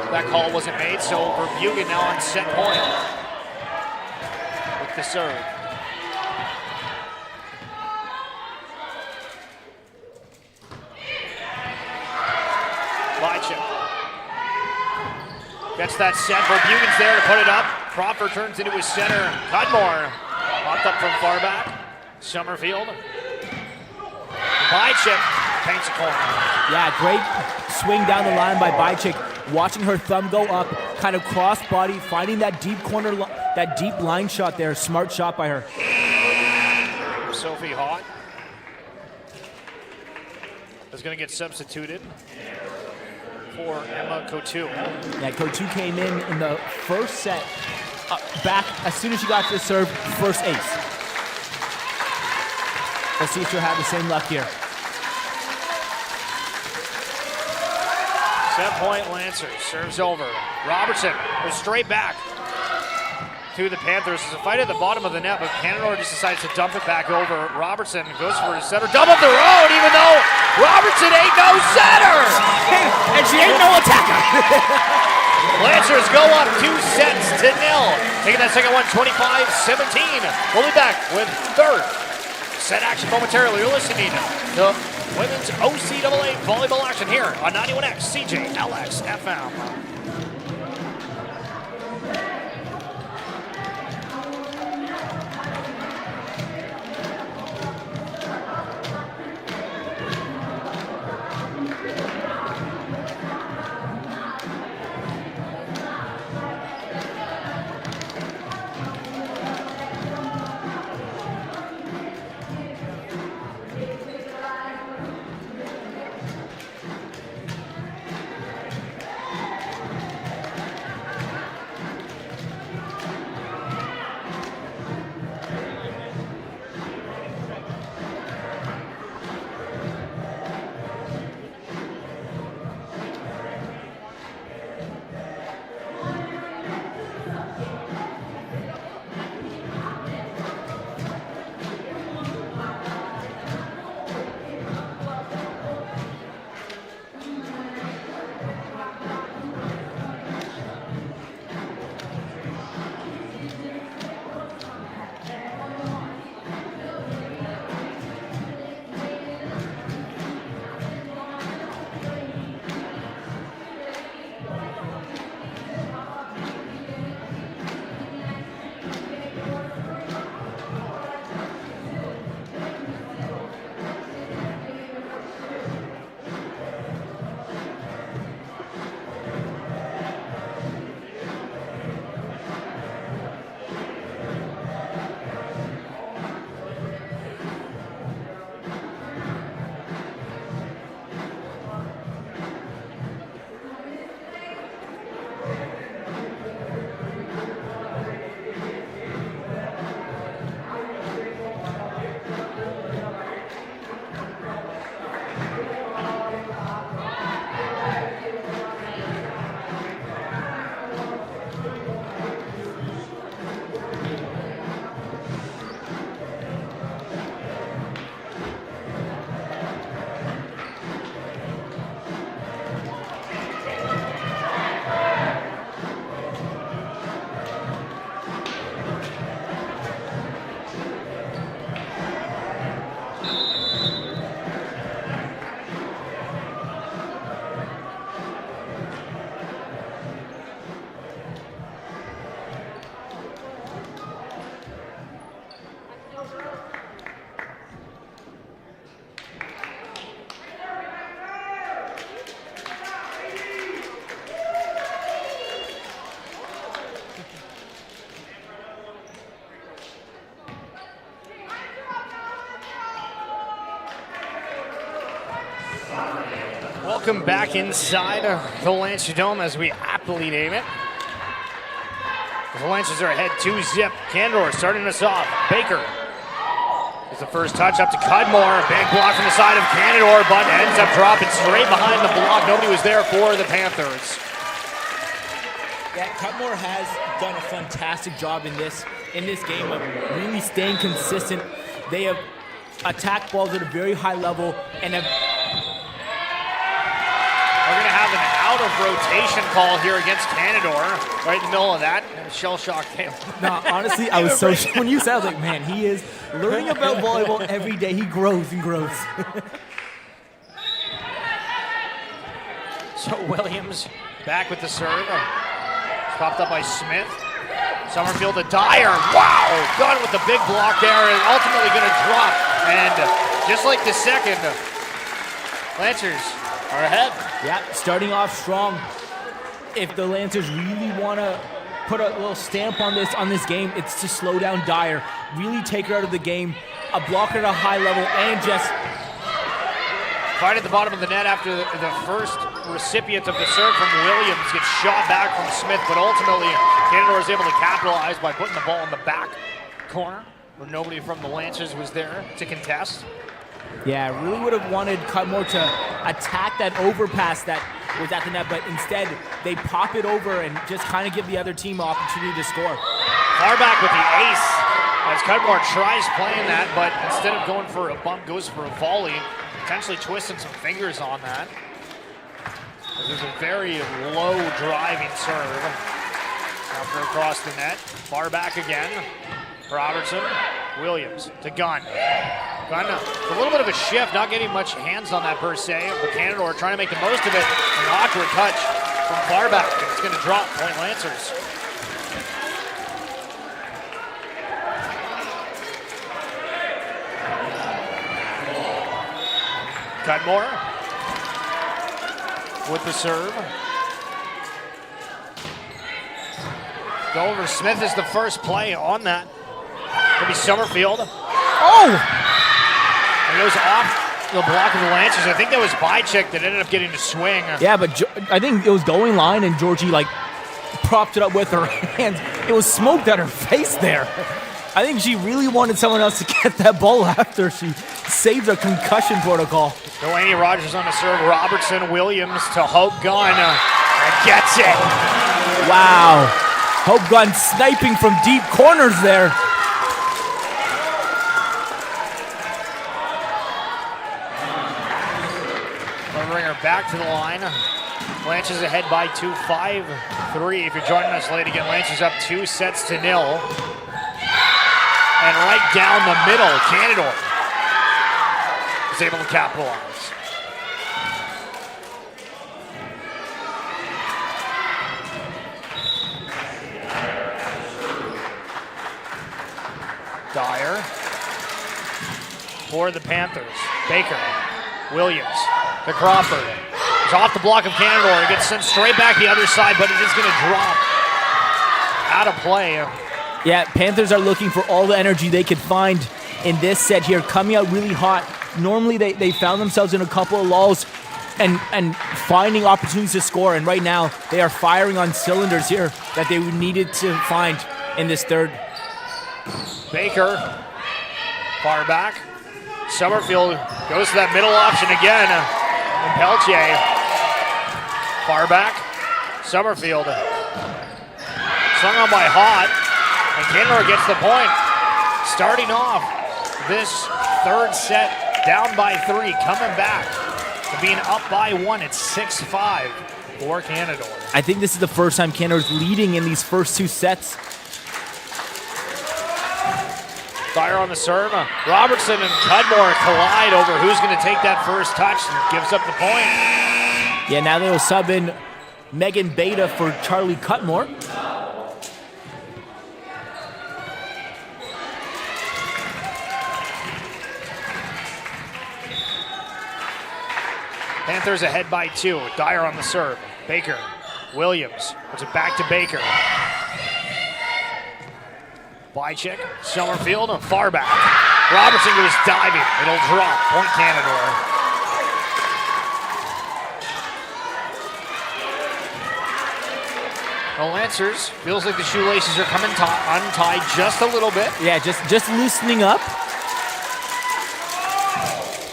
That call wasn't made, so Verbugen now on set point with the serve. Lychuk gets that set. Verbugen's there to put it up. Crawford turns into his center. Cudmore popped up from far back. Summerfield. Lychuk paints a corner. Yeah, great swing down the line by Lychuk. Watching her thumb go up, kind of cross body, finding that deep corner, that deep line shot there. Smart shot by her. Sophie Haught is going to get substituted for Emma Coutu. Yeah, Coutu came in the first set, back as soon as she got to the serve, first ace. Let's see if she'll have the same luck here. Set point, Lancers serves over. Robertson goes straight back to the Panthers. There's a fight at the bottom of the net, but Canadore just decides to dump it back over. Robertson goes for his setter. Dump up the road, even though Robertson ain't no setter! And she ain't no attacker! Lancers go up 2-0. Taking that second one, 25-17. We'll be back with third set action momentarily. You're listening to women's OCAA volleyball action here on 91X CJLX FM. welcome back inside the Lancers Dome, as we aptly name it. The Lancers are ahead 2-zip. Canadore starting us off. Baker is the first touch up to Cudmore. Big block from the side of Canadore, but ends up dropping straight behind the block. Nobody was there for the Panthers. Yeah, Cudmore has done a fantastic job in this game of really staying consistent. They have attacked balls at a very high level and have. We're going to have an out-of-rotation call here against Canadore, right in the middle of that. Shell-shock him. No, honestly, I was so when you said, I was like, man, he is learning about volleyball every day. He grows and grows. So Williams back with the serve. Popped up by Smith. Summerfield to Dyer. Wow! Gunn with the big block there, and ultimately going to drop. And just like the second, Lancers are ahead. Yeah, starting off strong. If the Lancers really want to put a little stamp on this game, it's to slow down Dyer, really take her out of the game, a block at a high level, and just fight at the bottom of the net after the first recipient of the serve from Williams gets shot back from Smith, but ultimately Canadore is able to capitalize by putting the ball in the back corner where nobody from the Lancers was there to contest. Yeah, I really would have wanted Cudmore to attack that overpass that was at the net, but instead they pop it over and just kind of give the other team an opportunity to score. Farback with the ace as Cudmore tries playing that, but instead of going for a bump, goes for a volley, potentially twisting some fingers on that. There's a very low driving serve after across the net. Farback again. Robertson, Williams to Gunn. Gunn, a little bit of a shift, not getting much hands on that per se, but Canadore trying to make the most of it. An awkward touch from Farback. It's going to drop, point Lancers. Cudmore with the serve. Dover Smith is the first play on that. It'll be Summerfield. Oh! And it goes off the block of the Lancers. I think that was Bychick that ended up getting to swing. Yeah, but I think it was going line, and Georgie propped it up with her hands. It was smoked at her face there. I think she really wanted someone else to get that ball after she saved a concussion protocol. Delaney Rogers on the serve. Robertson, Williams to Hope Gunn. And gets it. Wow. Hope Gunn sniping from deep corners there. We'll bring her back to the line. Lancers ahead by 2, 5-3. If you're joining us late again, Lancers up 2-0. And right down the middle, Canadore is able to capitalize. Dyer for the Panthers. Baker, Williams to Crawford. It's off the block of Canadore. It gets sent straight back the other side, but it is going to drop out of play. Yeah, Panthers are looking for all the energy they could find in this set here, coming out really hot. Normally they found themselves in a couple of lulls and finding opportunities to score, and right now they are firing on cylinders here that they needed to find in this third. Baker, far back. Summerfield goes to that middle option again. And Peltier, far back. Summerfield, slung on by Hott. And Canadore gets the point. Starting off this third set, down by 3, coming back to being up by 1. It's 6-5 for Canadore. I think this is the first time Canadore's leading in these first 2 sets. Fire on the serve. Robertson and Cudmore collide over who's going to take that first touch and gives up the point. Yeah, now they'll sub in Megan Beta for Charlie Cudmore. Panthers ahead by 2. Dyer on the serve. Baker, Williams, puts it back to Baker. Bychick, Summerfield, and far back. Robertson goes diving. It'll drop. Point Canadore. The Lancers, feels like the shoelaces are coming untied just a little bit. Yeah, just loosening up.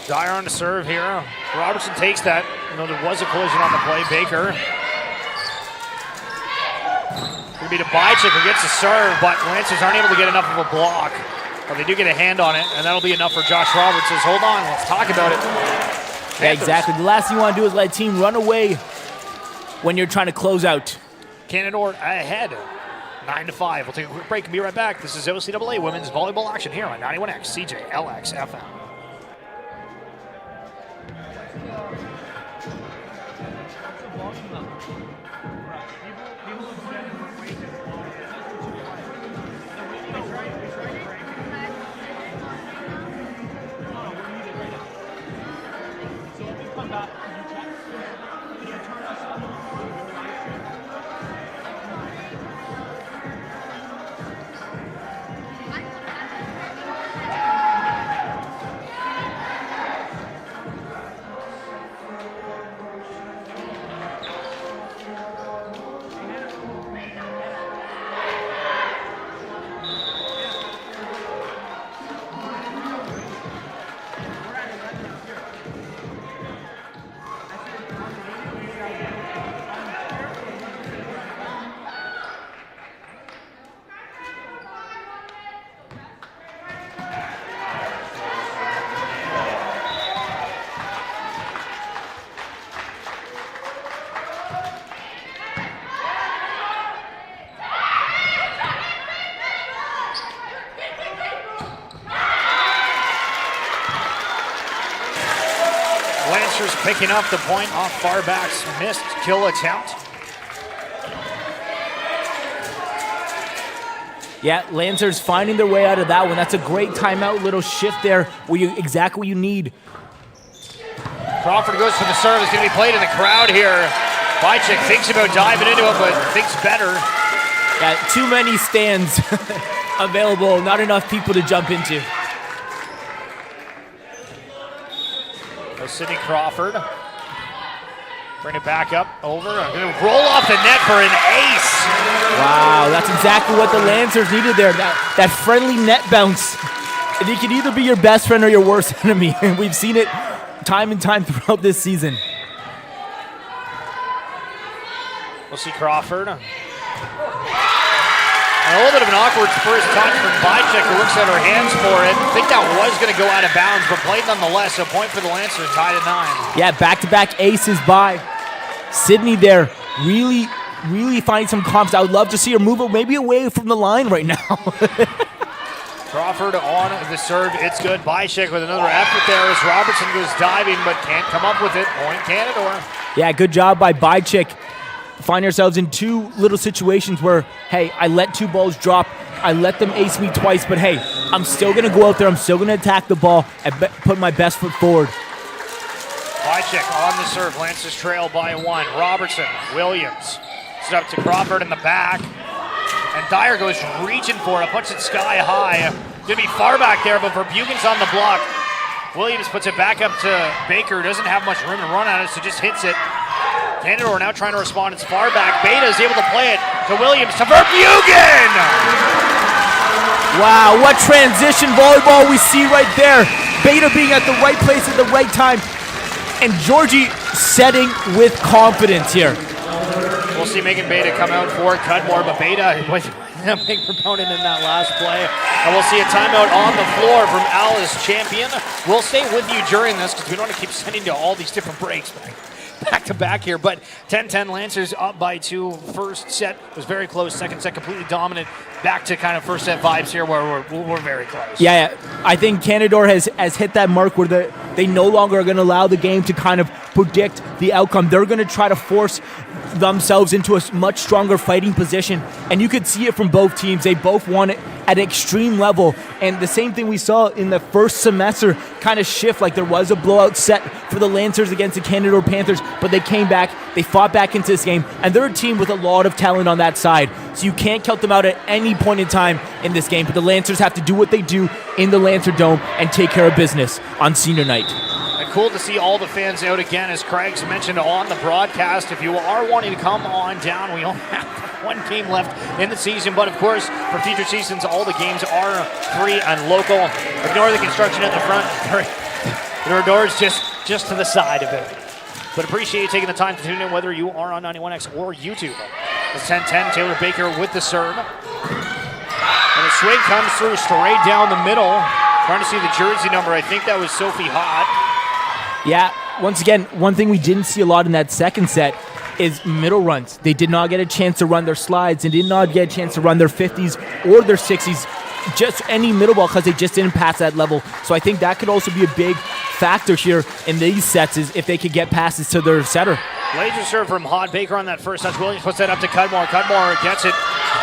Dyer on the serve here. Robertson takes that. There was a collision on the play. Baker. Going to be to Bychik who gets the serve, but Lancers aren't able to get enough of a block. But they do get a hand on it, and that'll be enough for Josh Roberts. Says, hold on, let's talk about it. Yeah, exactly. The last thing you want to do is let a team run away when you're trying to close out. Canadore ahead, 9-5. We'll take a quick break and be right back. This is OCAA Women's Volleyball action here on 91X CJLX FM. Lancers picking up the point off Farback's missed kill attempt. Yeah, Lancers finding their way out of that one. That's a great timeout, little shift there where you exactly what you need. Crawford goes for the serve. It's going to be played in the crowd here. Bychik thinks about diving into it, but thinks better. Yeah, too many stands available, not enough people to jump into. Sidney Crawford. Bring it back up, over. Going to roll off the net for an ace. Wow, that's exactly what the Lancers needed there. That friendly net bounce. And it can either be your best friend or your worst enemy. And we've seen it time and time throughout this season. We'll see Crawford. A little bit of an awkward first touch from Bychik, who looks at her hands for it. I think that was going to go out of bounds, but played nonetheless. So point for the Lancers, tied at 9. Yeah, back-to-back aces by Sydney there. Really, really finding some confidence. I would love to see her move maybe away from the line right now. Crawford on the serve. It's good. Bychik with another effort there as Robertson goes diving, but can't come up with it. Point Canadore. Yeah, good job by Bychik. Find ourselves in two little situations where, hey, I let two balls drop. I let them ace me twice, but hey, I'm still going to go out there. I'm still going to attack the ball and put my best foot forward. Bychik on the serve. Lancers trail by 1. Robertson, Williams. It's up to Crawford in the back. And Dyer goes reaching for it. Puts it sky high. Going to be far back there, but Verbugen's on the block. Williams puts it back up to Baker. Doesn't have much room to run at it, so just hits it. Canadore now trying to respond. It's far back. Beta is able to play it to Williams, to Verbugen! Wow, what transition volleyball we see right there. Beta being at the right place at the right time. And Georgie setting with confidence here. We'll see Megan Beta come out for Cudmore, but Beta was a big proponent in that last play. And we'll see a timeout on the floor from Alice Champion. We'll stay with you during this because we don't want to keep sending to all these different breaks. Back to back here, but 10-10 Lancers up by 2. First set was very close. Second set completely dominant. Back to kind of first set vibes here where we're very close. Yeah, I think Canadore has hit that mark where they no longer are going to allow the game to kind of predict the outcome. They're going to try to force themselves into a much stronger fighting position, and you could see it from both teams. They both won it at an extreme level, and the same thing we saw in the first semester kind of shift, like there was a blowout set for the Lancers against the Canadore Panthers, but they came back, they fought back into this game, and they're a team with a lot of talent on that side, so you can't count them out at any point in time in this game, but the Lancers have to do what they do in the Lancer Dome and take care of business on senior night. And cool to see all the fans out again, as Craig's mentioned on the broadcast. If you are wanting to come on down, we only have one game left in the season, but of course, for future seasons, all the games are free and local. Ignore the construction at the front. There are doors just to the side of it. But appreciate you taking the time to tune in, whether you are on 91X or YouTube. It's 10-10, Taylor Baker with the serve. And the swing comes through straight down the middle. Trying to see the jersey number. I think that was Sophie Hott. Yeah, once again, one thing we didn't see a lot in that second set is middle runs. They did not get a chance to run their slides and did not get a chance to run their 50s or their 60s, just any middle ball, because they just didn't pass that level. So I think that could also be a big factor here in these sets, is if they could get passes to their setter. Laser serve from Hott. Baker on that first touch. Williams puts that up to Cudmore. Cudmore gets it.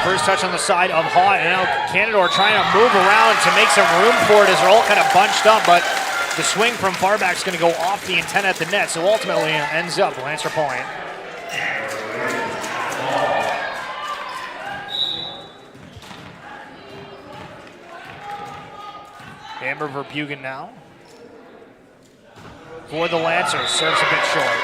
First touch on the side of Hott. And now Canadore trying to move around to make some room for it as they're all kind of bunched up. But the swing from far back is going to go off the antenna at the net. So ultimately it ends up Lancer point. Amber Verbugen now. For the Lancers. Serves a bit short.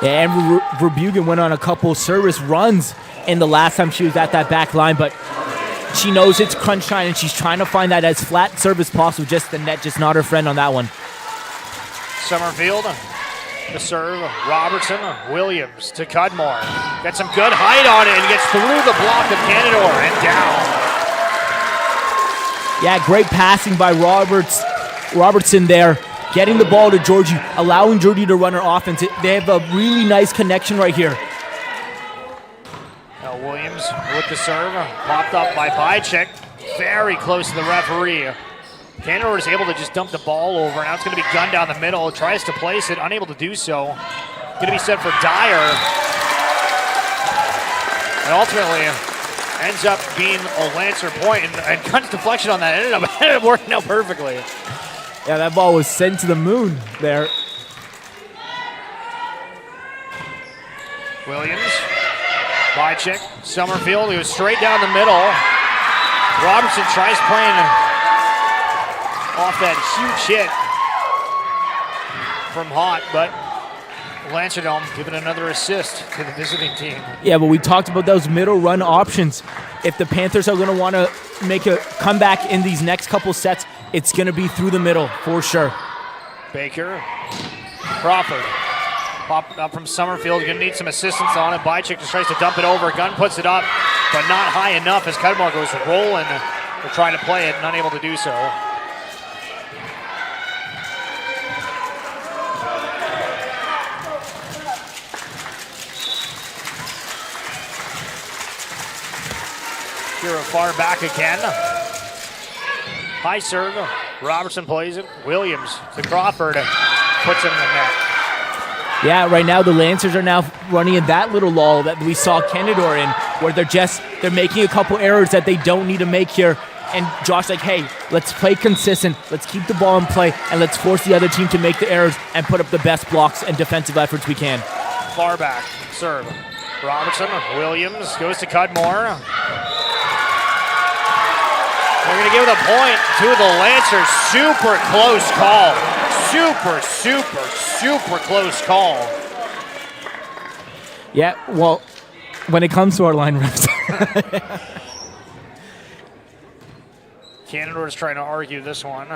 Yeah, and Verbugen went on a couple service runs in the last time she was at that back line, but she knows it's crunch time and she's trying to find that as flat service possible. Just the net, just not her friend on that one. Summerfield, the serve, Robertson, Williams to Cudmore. Got some good height on it and gets through the block of Canadore and down. Yeah, great passing by Robertson there. Getting the ball to Georgie, allowing Georgie to run her offense. They have a really nice connection right here. Now Williams with the serve, popped up by Bychek. Very close to the referee. Canadore is able to just dump the ball over. Now it's going to be gunned down the middle. Tries to place it, unable to do so. Going to be set for Dyer. And ultimately ends up being a Lancer point. And Gunn's deflection on that ended up working out perfectly. Yeah, that ball was sent to the moon there. Williams, Bychek, Summerfield, he was straight down the middle. Robertson tries playing off that huge hit from Hott, but Lancerdome giving another assist to the visiting team. Yeah, but we talked about those middle run options. If the Panthers are going to want to make a comeback in these next couple sets, it's going to be through the middle for sure. Baker, Crawford, popped up from Summerfield. Going to need some assistance on it. Bychek just tries to dump it over. Gunn puts it up, but not high enough as Cudmore goes rolling to try to play it, and unable to do so. Here far back again. High serve. Robertson plays it. Williams to Crawford. Puts him in the net. Yeah, right now the Lancers are now running in that little lull that we saw Canadore in, where they're making a couple errors that they don't need to make here. And Josh like, hey, let's play consistent. Let's keep the ball in play, and let's force the other team to make the errors and put up the best blocks and defensive efforts we can. Far back serve. Robertson, Williams goes to Cudmore. They're going to give the point to the Lancers. Super close call. Super close call. Yeah, well, when it comes to our line refs. Canadore is trying to argue this one.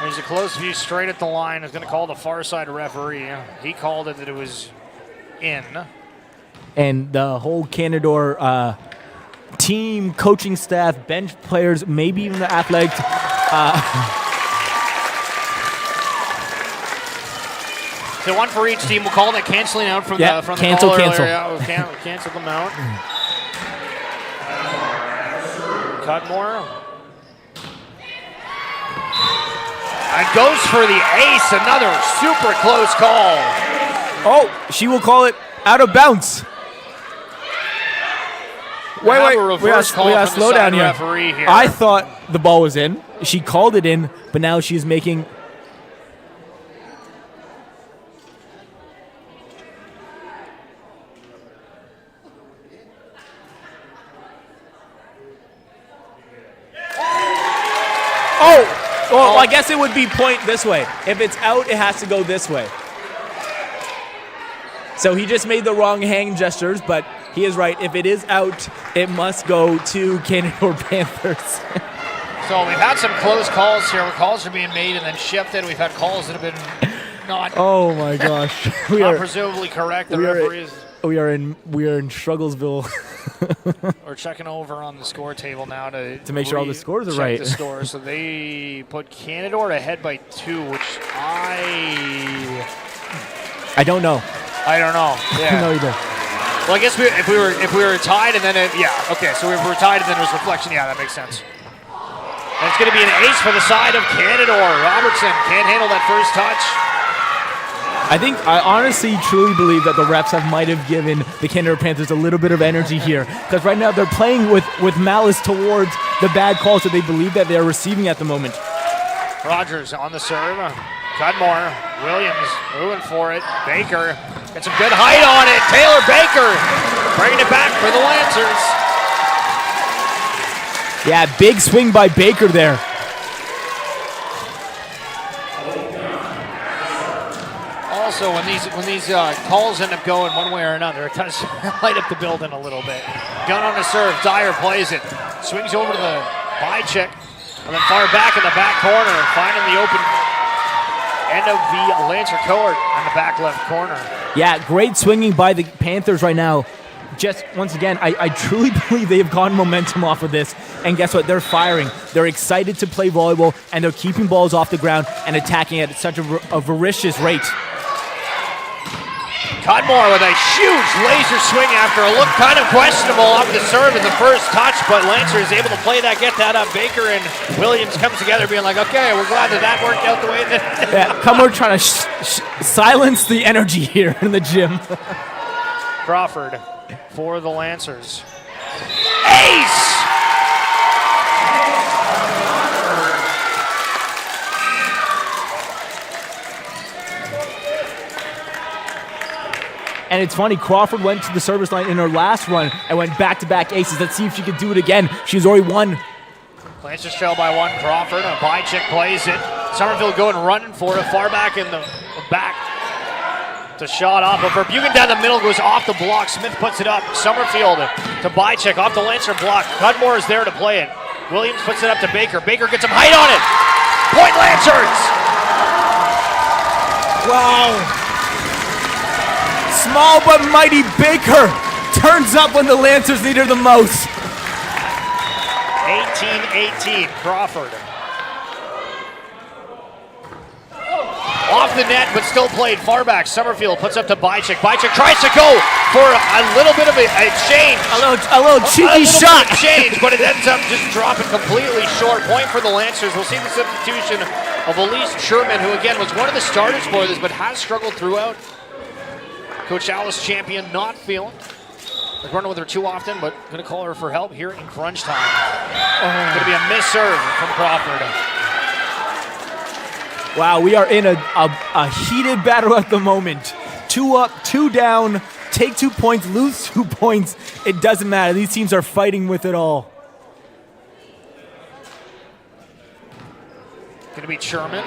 There's a close view straight at the line. Is going to call the far side referee. He called it that it was in. And the whole Canadore team, coaching staff, bench players, maybe even the athletics. So one for each team. We'll call that canceling out from the cancel. call earlier. Yeah, we'll cancel them out. Cudmore. And goes for the ace. Another super close call. Oh, she will call it out of bounds. Wait, we gotta slow down here. I thought the ball was in. She called it in, but now she's making. Oh, well, I guess it would be point this way. If it's out, it has to go this way. So he just made the wrong hand gestures, but he is right. If it is out, it must go to Canadore Panthers. So we've had some close calls here where calls are being made and then shifted. We've had calls that have been not, Oh my gosh. not presumably correct. The referees We are in Strugglesville. are checking over on the score table now to make sure all the scores are check right. the scores. So they put Canadore ahead by 2, which I don't know. don't know. Yeah. No, either. Well, I guess if we were tied and then okay. So if we were tied and then there was reflection. Yeah, that makes sense. And it's going to be an ace for the side of Canadore. Robertson can't handle that first touch. I honestly truly believe that the refs might have given the Canadore Panthers a little bit of energy here, because right now they're playing with malice towards the bad calls that they believe that they're receiving at the moment. Rogers on the serve. Cudmore. Williams moving for it. Baker gets some good height on it. Taylor Baker bringing it back for the Lancers. Yeah, big swing by Baker there. Also, when these calls end up going one way or another, it does light up the building a little bit. Gun on the serve. Dyer plays it. Swings over to the Bychick. And then far back in the back corner, finding the open end of the Lancer court on the back left corner. Yeah, great swinging by the Panthers right now. Just, once again, I truly believe they have gotten momentum off of this. And guess what? They're firing. They're excited to play volleyball, and they're keeping balls off the ground and attacking at such a voracious rate. Cudmore with a huge laser swing after a look kind of questionable off the serve in the first touch, but Lancer is able to play that, get that up. Baker and Williams come together being like, okay, we're glad that worked out the way that Yeah, Cudmore trying to silence the energy here in the gym. Crawford for the Lancers. Ace! And it's funny, Crawford went to the service line in her last run and went back-to-back aces. Let's see if she can do it again. She's already won. Lancers trail by 1. Crawford, and Bychick plays it. Summerfield going running for it, far back in the back. It's a shot off, but Verbugen down the middle goes off the block. Smith puts it up. Summerfield to Bychick off the Lancer block. Cudmore is there to play it. Williams puts it up to Baker. Baker gets some height on it. Point Lancers! Wow. Small but mighty Baker turns up when the Lancers need her the most. 18-18, Crawford. Off the net, but still played far back. Summerfield puts up to Bychick. Bychick tries to go for a little bit of a change. A little cheeky shot. Change, but it ends up just dropping completely short. Point for the Lancers. We'll see the substitution of Elise Sherman, who again was one of the starters for this, but has struggled throughout. Coach Alice Champion not feeling like running with her too often, but going to call her for help here in crunch time. Going to be a miss serve from Crawford. Wow, we are in a heated battle at the moment. 2 up, 2 down, take 2 points, lose 2 points. It doesn't matter. These teams are fighting with it all. Going to be Sherman.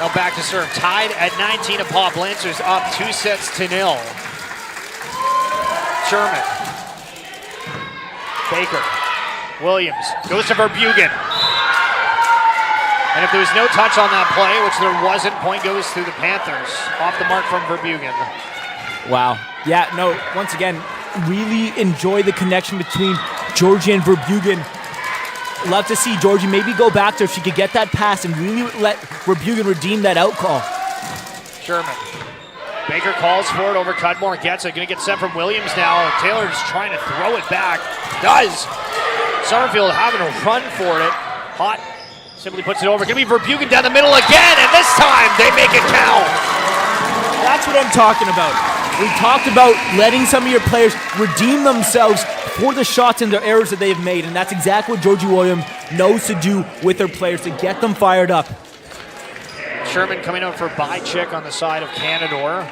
Now back to serve. Tied at 19 apiece. Lancers up 2-0. Sherman. Baker. Williams goes to Verbugen. And if there was no touch on that play, which there wasn't, point goes to the Panthers. Off the mark from Verbugen. Wow. Yeah, no, once again, really enjoy the connection between Georgie and Verbugen. Love to see Georgie maybe go back to her if she could get that pass and really let Verbugen redeem that out call. Sherman. Baker calls for it over Cudmore. Gets it. Going to get sent from Williams now. Taylor is trying to throw it back. Does. Summerfield having a run for it. Hot. Simply puts it over. Going to be Verbugen down the middle again. And this time they make it count. That's what I'm talking about. We talked about letting some of your players redeem themselves for the shots and the errors that they've made, and that's exactly what Georgie Williams knows to do with their players, to get them fired up. Sherman coming out for Bychick on the side of Canadore.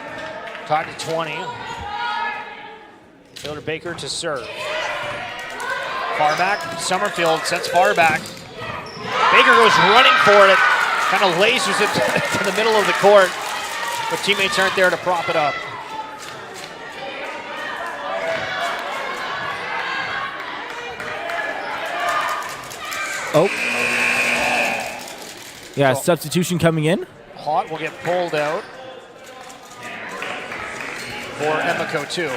Tied to 20. Taylor Baker to serve. Far back, Summerfield sets far back. Baker goes running for it. Kind of lasers it to the middle of the court, but teammates aren't there to prop it up. Oh. Yeah, substitution coming in. Haught will get pulled out for Emma Cotu.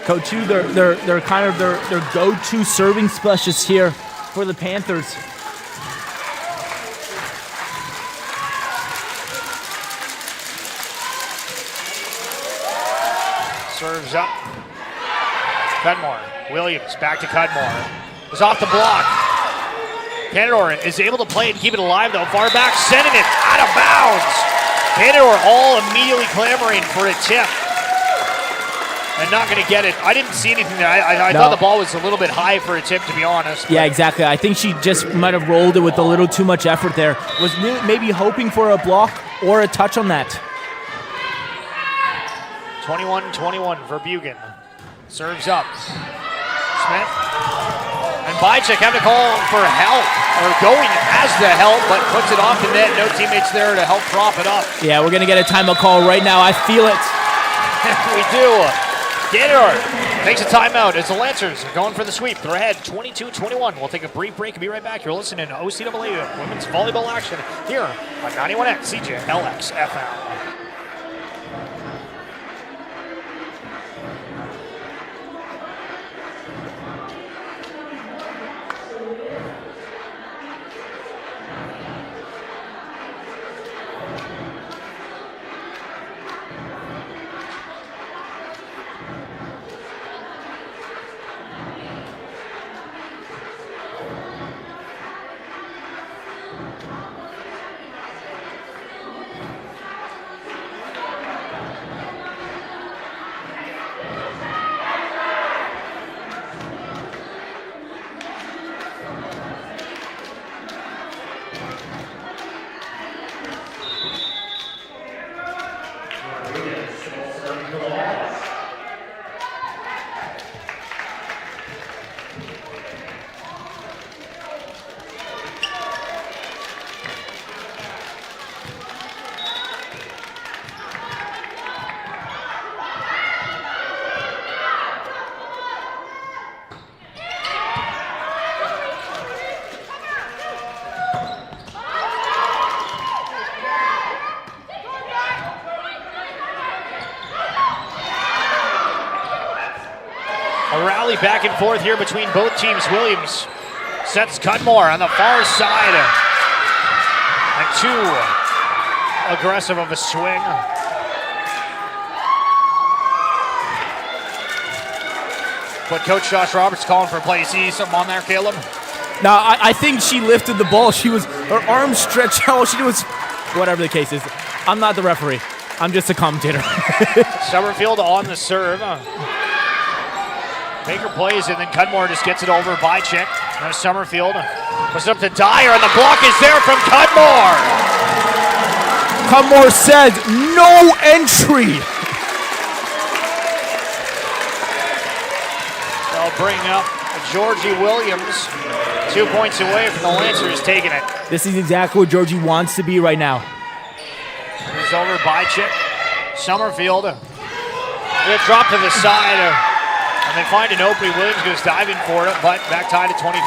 Cotu, they're kind of their go-to serving specialists here for the Panthers. Serves up. Cudmore. Williams back to Cudmore. Is off the block. Canadore is able to play it and keep it alive though. Far back, sending it out of bounds. Canadore all immediately clamoring for a tip. And not going to get it. I didn't see anything there. I thought the ball was a little bit high for a tip, to be honest. Yeah, exactly. I think she just might have rolled it with a little too much effort there. Was really maybe hoping for a block or a touch on that. 21-21 for Bugan. Serves up. Smith. And Bychek having to call for help, or going as the help, but puts it off the net. No teammates there to help prop it up. Yeah, we're going to get a timeout call right now. I feel it. We do. Canadore takes a timeout as the Lancers are going for the sweep. They're ahead 22-21. We'll take a brief break and be right back. You're listening to OCAA Women's Volleyball action here on 91X CJLX FM. Back and forth here between both teams. Williams sets Cudmore on the far side. And too aggressive of a swing. But Coach Josh Roberts calling for a play. You see something on there, Caleb? No, I think she lifted the ball. Her arms stretched out. She was, whatever the case is. I'm not the referee. I'm just a commentator. Summerfield on the serve. Baker plays it, then Cudmore just gets it over by Chick. Now Summerfield puts it up to Dyer, and the block is there from Cudmore. Cudmore says no entry. They'll bring up Georgie Williams, 2 points away from the Lancers taking it. This is exactly what Georgie wants to be right now. It's over by Chick. Summerfield. It dropped to the side. And they find an opening. Williams goes diving for it, but back tied at 23.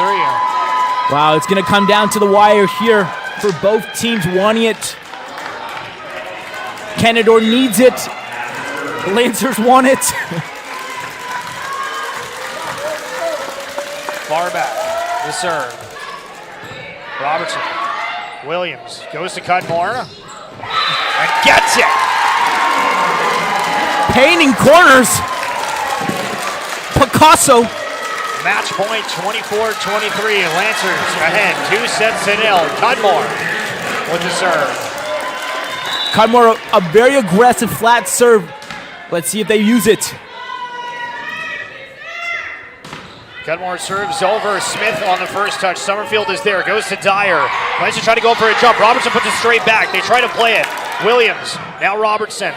Wow, it's going to come down to the wire here for both teams wanting it. Canadore needs it. The Lancers want it. Far back, the serve. Robertson. Williams goes to Cudmore and gets it. Painting corners. Picasso. Match point 24-23. Lancers ahead 2-0. Cudmore with the serve. Cudmore, a very aggressive flat serve. Let's see if they use it. Cudmore serves over Smith on the first touch. Summerfield is there, goes to Dyer. Lancers trying to go for a jump. Robertson puts it straight back. They try to play it. Williams, now Robertson.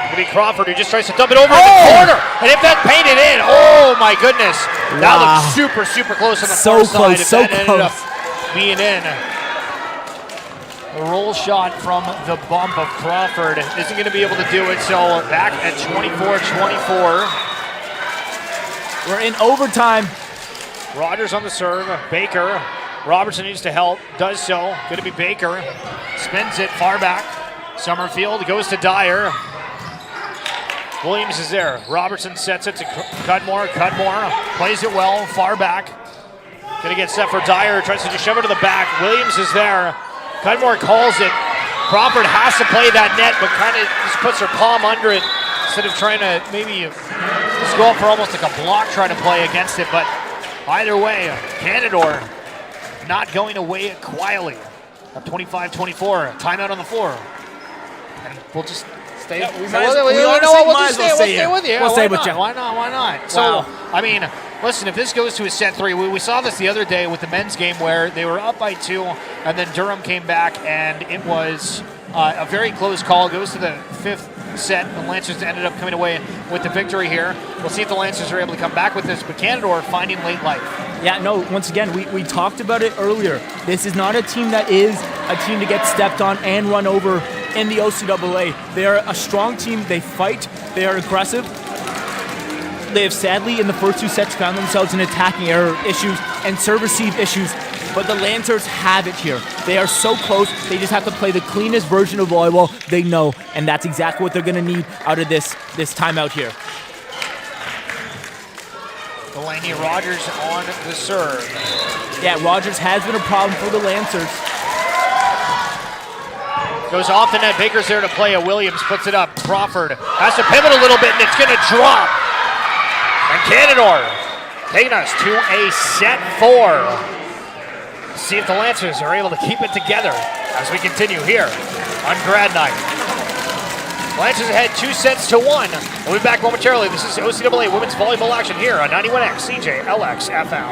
It'll be Crawford who just tries to dump it over in the corner. And if that's painted in, oh my goodness. That looks super close on the far side. So if that ended close. up being in. The roll shot from the bump of Crawford isn't going to be able to do it, so back at 24-24. We're in overtime. Rogers on the serve. Baker. Robertson needs to help. Does so. Going to be Baker. Spins it far back. Summerfield goes to Dyer. Williams is there. Robertson sets it to Cudmore. Cudmore plays it well. Far back. Going to get set for Dyer. Tries to just shove it to the back. Williams is there. Cudmore calls it. Crawford has to play that net, but kind of just puts her palm under it instead of trying to maybe just go up for almost like a block trying to play against it. But either way, Canadore not going away quietly. Up 25-24, timeout on the floor. And we'll just stay. Yeah, we'll stay with you. We'll stay with you. Why not? Why not? So, Wow. I mean, listen, if this goes to a set three, we saw this the other day with the men's game where they were up by 2, and then Durham came back, and it was a very close call. It goes to the 5th set. The Lancers ended up coming away with the victory here. We'll see if the Lancers are able to come back with this, but Canadore finding late life. Yeah, no, once again, we talked about it earlier. This is not a team that is a team to get stepped on and run over in the OCAA. They are a strong team. They fight. They are aggressive. They have sadly, in the first 2 sets, found themselves in attacking error issues and serve-receive issues. But the Lancers have it here. They are so close. They just have to play the cleanest version of volleyball they know, and that's exactly what they're going to need out of this timeout here. Delaney Rogers on the serve. Yeah, Rogers has been a problem for the Lancers. Goes off the net. Baker's there to play it. Williams puts it up. Crawford has to pivot a little bit, and it's going to drop. And Canadore taking us to a set 4. See if the Lancers are able to keep it together as we continue here on grad night. Lancers ahead 2-1. We'll be back momentarily. This is OCAA women's volleyball action here on 91X CJLX FM.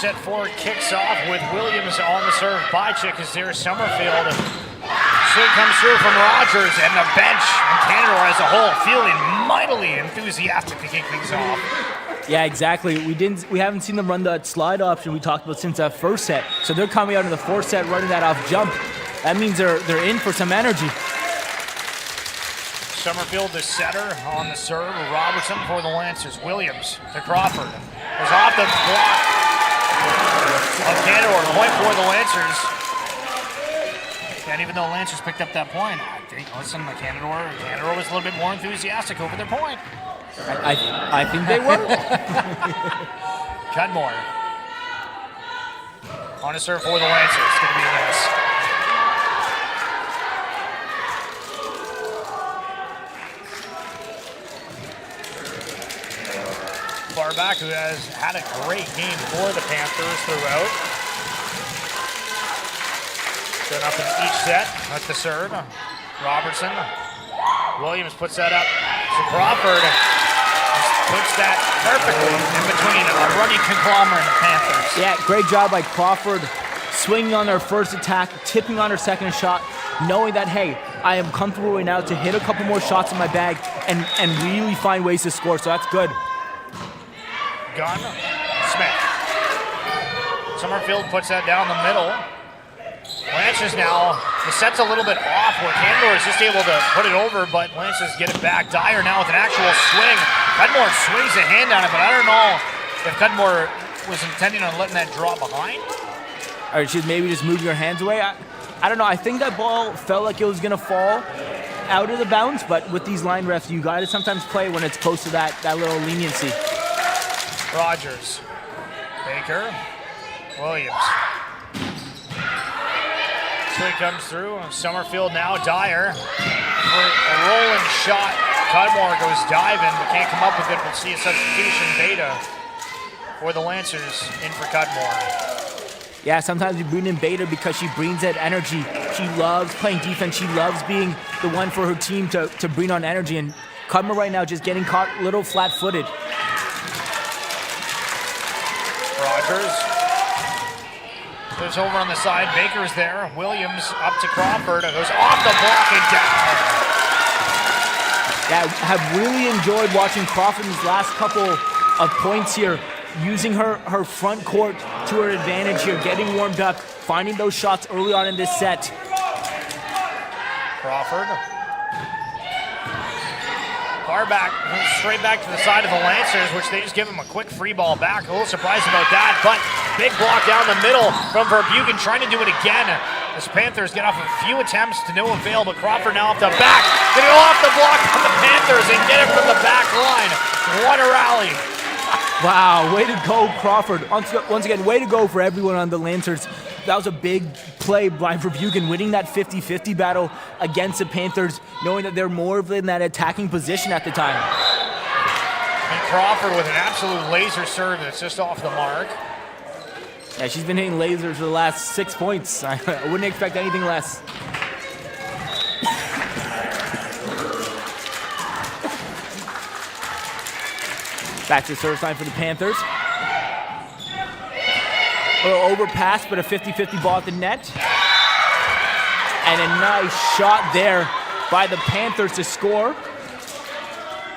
set 4 kicks off with Williams on the serve. Bychik is there. Summerfield. Swing comes through from Rogers, and the bench and Canadore as a whole feeling mightily enthusiastic to kick things off. Yeah, exactly. We haven't seen them run that slide option we talked about since that first set. So they're coming out in the fourth set running that off jump. That means they're in for some energy. Summerfield, the setter on the serve. Robertson for the Lancers. Williams to Crawford. Goes off the block of Canadore. Point for the Lancers. And even though Lancers picked up that point, I think, listen, Canadore was a little bit more enthusiastic over their point. I think they were. Cudmore on a serve for the Lancers. It's going to be a miss. Farback, who has had a great game for the Panthers throughout. Going up in each set at the serve. Robertson. Williams puts that up to Crawford. Puts that perfectly in between a running conglomerate of Panthers. Yeah, great job by Crawford. Swinging on her first attack, tipping on her second shot, knowing that, hey, I am comfortable right now to hit a couple more shots in my bag and really find ways to score, so that's good. Gunn, Smith. Summerfield puts that down the middle. Lancers now, the set's a little bit off where Canadore is just able to put it over, but Lancers get it back. Dyer now with an actual swing. Cudmore swings a hand on it, but I don't know if Cudmore was intending on letting that drop behind. Or should maybe just move your hands away. I don't know. I think that ball felt like it was going to fall out of the bounds, but with these line refs, you got to sometimes play when it's close to that little leniency. Rogers, Baker, Williams. Swing comes through. Summerfield now, Dyer. For a rolling shot. Cudmore goes diving, but can't come up with it. We'll see a substitution. Beta for the Lancers in for Cudmore. Yeah, sometimes you bring in Beta because she brings that energy. She loves playing defense. She loves being the one for her team to bring on energy. And Cudmore right now just getting caught a little flat-footed. Rogers. Goes over on the side. Baker's there. Williams up to Crawford. Goes off the block and down. Yeah, I have really enjoyed watching Crawford in these last couple of points here, using her front court to her advantage here, getting warmed up, finding those shots early on in this set. Crawford. Far back, straight back to the side of the Lancers, which they just give him a quick free ball back. A little surprised about that, but big block down the middle from Verbugen, trying to do it again. As Panthers get off a few attempts to no avail, but Crawford now off the back. Gonna go off the block from the Panthers and get it from the back line. What a rally. Wow, way to go, Crawford. Once again, way to go for everyone on the Lancers. That was a big play by Verbugen, winning that 50-50 battle against the Panthers, knowing that they're more in that attacking position at the time. And Crawford with an absolute laser serve that's just off the mark. Yeah, she's been hitting lasers for the last 6 points. I wouldn't expect anything less. Back to the service line for the Panthers. A little overpass, but a 50-50 ball at the net. And a nice shot there by the Panthers to score.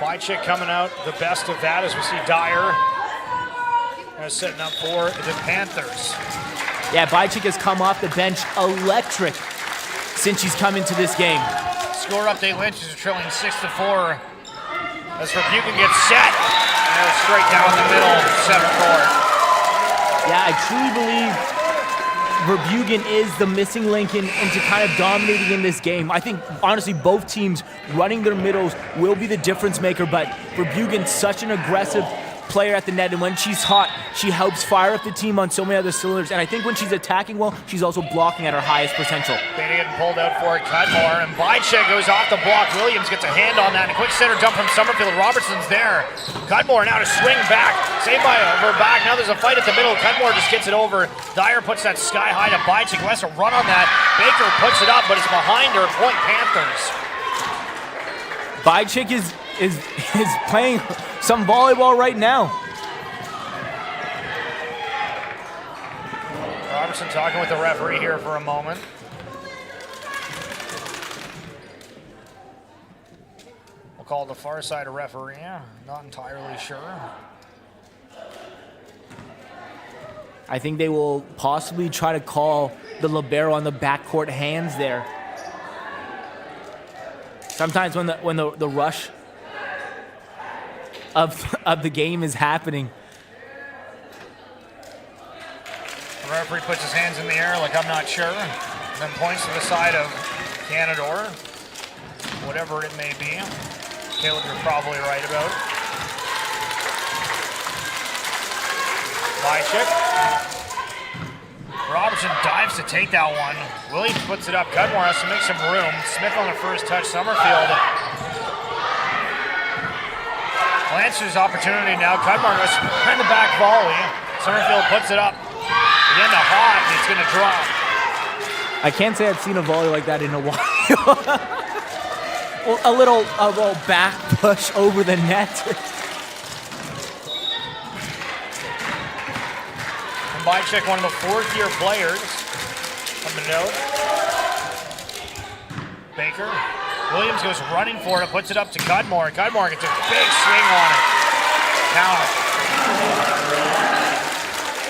Bychik coming out the best of that as we see Dyer setting up for the Panthers. Yeah, Bychik has come off the bench electric since she's come into this game. Score update, Lancers are trailing 6-4 as Verbugen gets set. And straight down the middle, center court. Yeah, I truly believe Verbugen is the missing link into kind of dominating in this game. I think, honestly, both teams running their middles will be the difference maker, but Verbugen's such an aggressive player at the net, and when she's hot, she helps fire up the team on so many other cylinders, and I think when she's attacking well, she's also blocking at her highest potential. Beta getting pulled out for Cudmore, and Bychik goes off the block. Williams gets a hand on that, and a quick center jump from Summerfield. Robertson's there. Cudmore now to swing back, saved by her back. Now there's a fight at the middle. Cudmore just gets it over. Dyer puts that sky high to Bychik, who has to run on that. Baker puts it up, but it's behind her. Point Panthers. Bychik is playing some volleyball right now. Robertson talking with the referee here for a moment. We'll call the far side a referee. Not entirely sure. I think they will possibly try to call the libero on the backcourt hands there. Sometimes when the rush of the game is happening. The referee puts his hands in the air like I'm not sure, then points to the side of Canadore, whatever it may be. Caleb, you're probably right about. Bychik. Robertson dives to take that one. Williams puts it up. Cudmore has to make some room. Smith on the first touch. Summerfield. Lancers opportunity now. Cudmore goes behind the back volley. Summerfield puts it up. Again to Hot, and it's going to drop. I can't say I've seen a volley like that in a while. Well, a little back push over the net. Bychik, one of the fourth-year players on the note. Baker. Williams goes running for it, puts it up to Cudmore. Cudmore gets a big swing on it. Counter.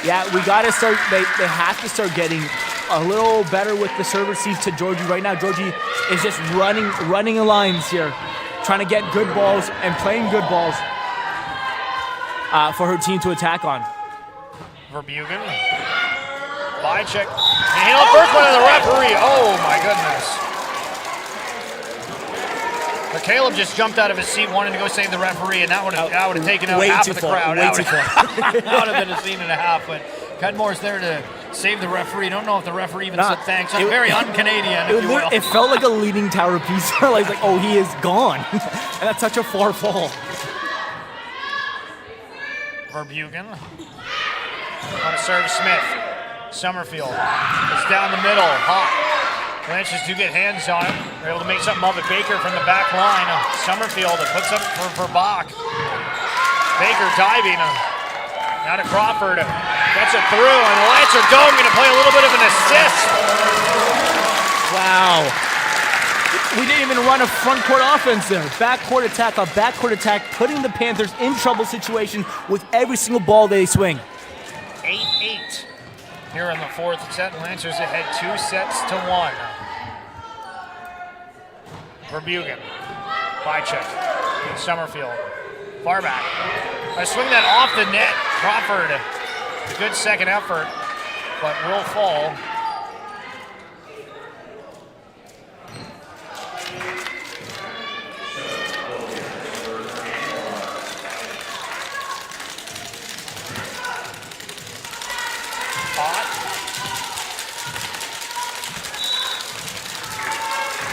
Yeah, we got to start, they have to start getting a little better with the serve receive to Georgie. Right now, Georgie is just running lines here, trying to get good balls and playing good balls for her team to attack on. Verbugen. Bychik. And he held first one of the referee. Oh my goodness. But Caleb just jumped out of his seat wanting to go save the referee, and that would have taken out half of the crowd. Way too far. That would have been a scene and a half, but Cudmore's there to save the referee. Don't know if the referee even said thanks. It's very un-Canadian, if you will. It felt like a leaning tower piece. like, oh, he is gone. And that's such a far fall. Verbugen. On a serve, Smith. Summerfield. It's down the middle. Hot. Lancers do get hands on it. They're able to make something of it. Baker from the back line. Summerfield puts up for Bach. Baker diving. Now to Crawford. Gets it through, and the Lancer Dome going to play a little bit of an assist. Wow. We didn't even run a front court offense there. Backcourt attack, putting the Panthers in trouble situation with every single ball they swing. 8-8 here in the fourth set. Lancers ahead 2-1. Verbugen. Bychik. Summerfield. Far back. I swing that off the net. Crawford. A good second effort, but will fall.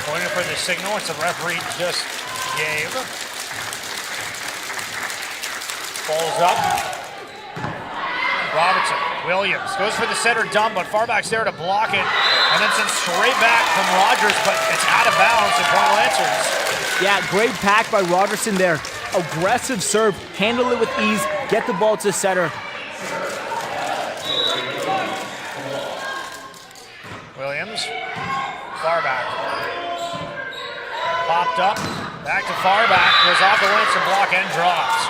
Pointing for the signal, it's the referee just gave. Falls up. Robertson, Williams goes for the center dump, but Farback's there to block it, and then sends straight back from Rogers, but it's out of bounds and point Lancers. Yeah, great pack by Rogerson there. Aggressive serve, handle it with ease, get the ball to the center. Williams, Farback. Popped up, back to Farback, goes off the Lancer block and drops.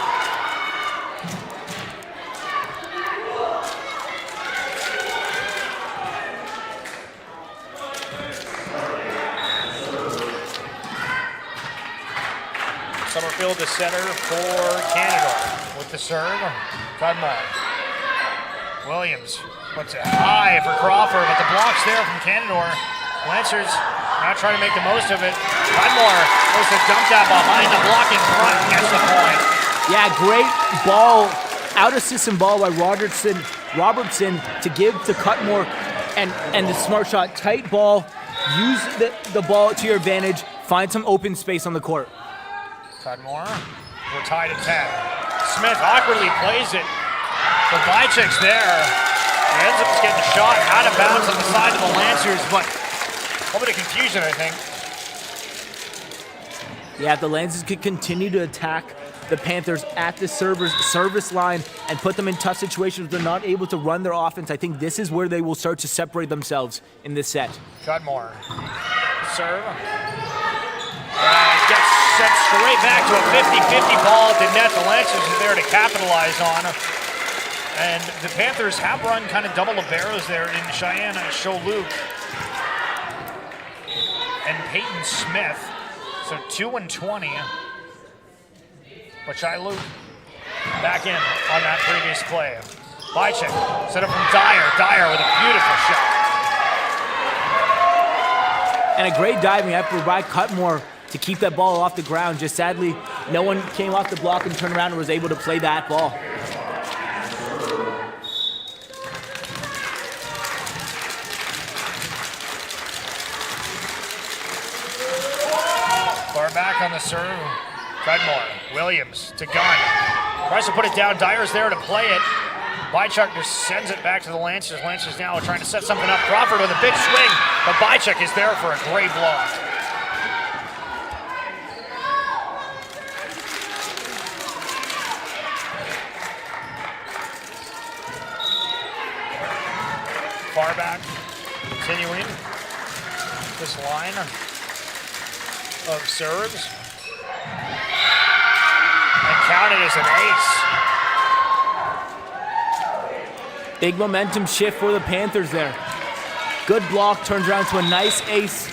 Summerfield the center for Canadore with the serve. Cudmore. Williams puts it high for Crawford, but the block's there from Canadore. Lancers not trying to make the most of it. Cudmore goes to dump that behind the block in front and gets the point. Yeah, great ball, out of system ball by Robertson to give to Cudmore and the smart shot. Tight ball, use the ball to your advantage, find some open space on the court. Cudmore, we're tied at 10. Smith awkwardly plays it, but Bychik's there. He ends up just getting a shot out of bounds on the side of the Lancers, but a little bit of confusion, I think. Yeah, if the Lancers could continue to attack the Panthers at the service line and put them in tough situations where they're not able to run their offense. I think this is where they will start to separate themselves in this set. Cudmore. Serve. Gets sent straight back to a 50-50 ball at the net. The Lancers are there to capitalize on. And the Panthers have run kind of double liberos there in Cheyenne Choluc and Peyton Smith. So 2 and 20. But Choluc back in on that previous play. Bychek set up from Dyer. Dyer with a beautiful shot. And a great diving effort by Cudmore to keep that ball off the ground. Just sadly, no one came off the block and turned around and was able to play that ball. Far back on the serve. Cudmore. Williams to Gunn. Tries to put it down. Dyer's there to play it. Bychuk just sends it back to the Lancers. Lancers now trying to set something up. Crawford with a big swing, but Bychuk is there for a great block. Far back, continuing this line of serves. And counted as an ace. Big momentum shift for the Panthers there. Good block, turns around to a nice ace.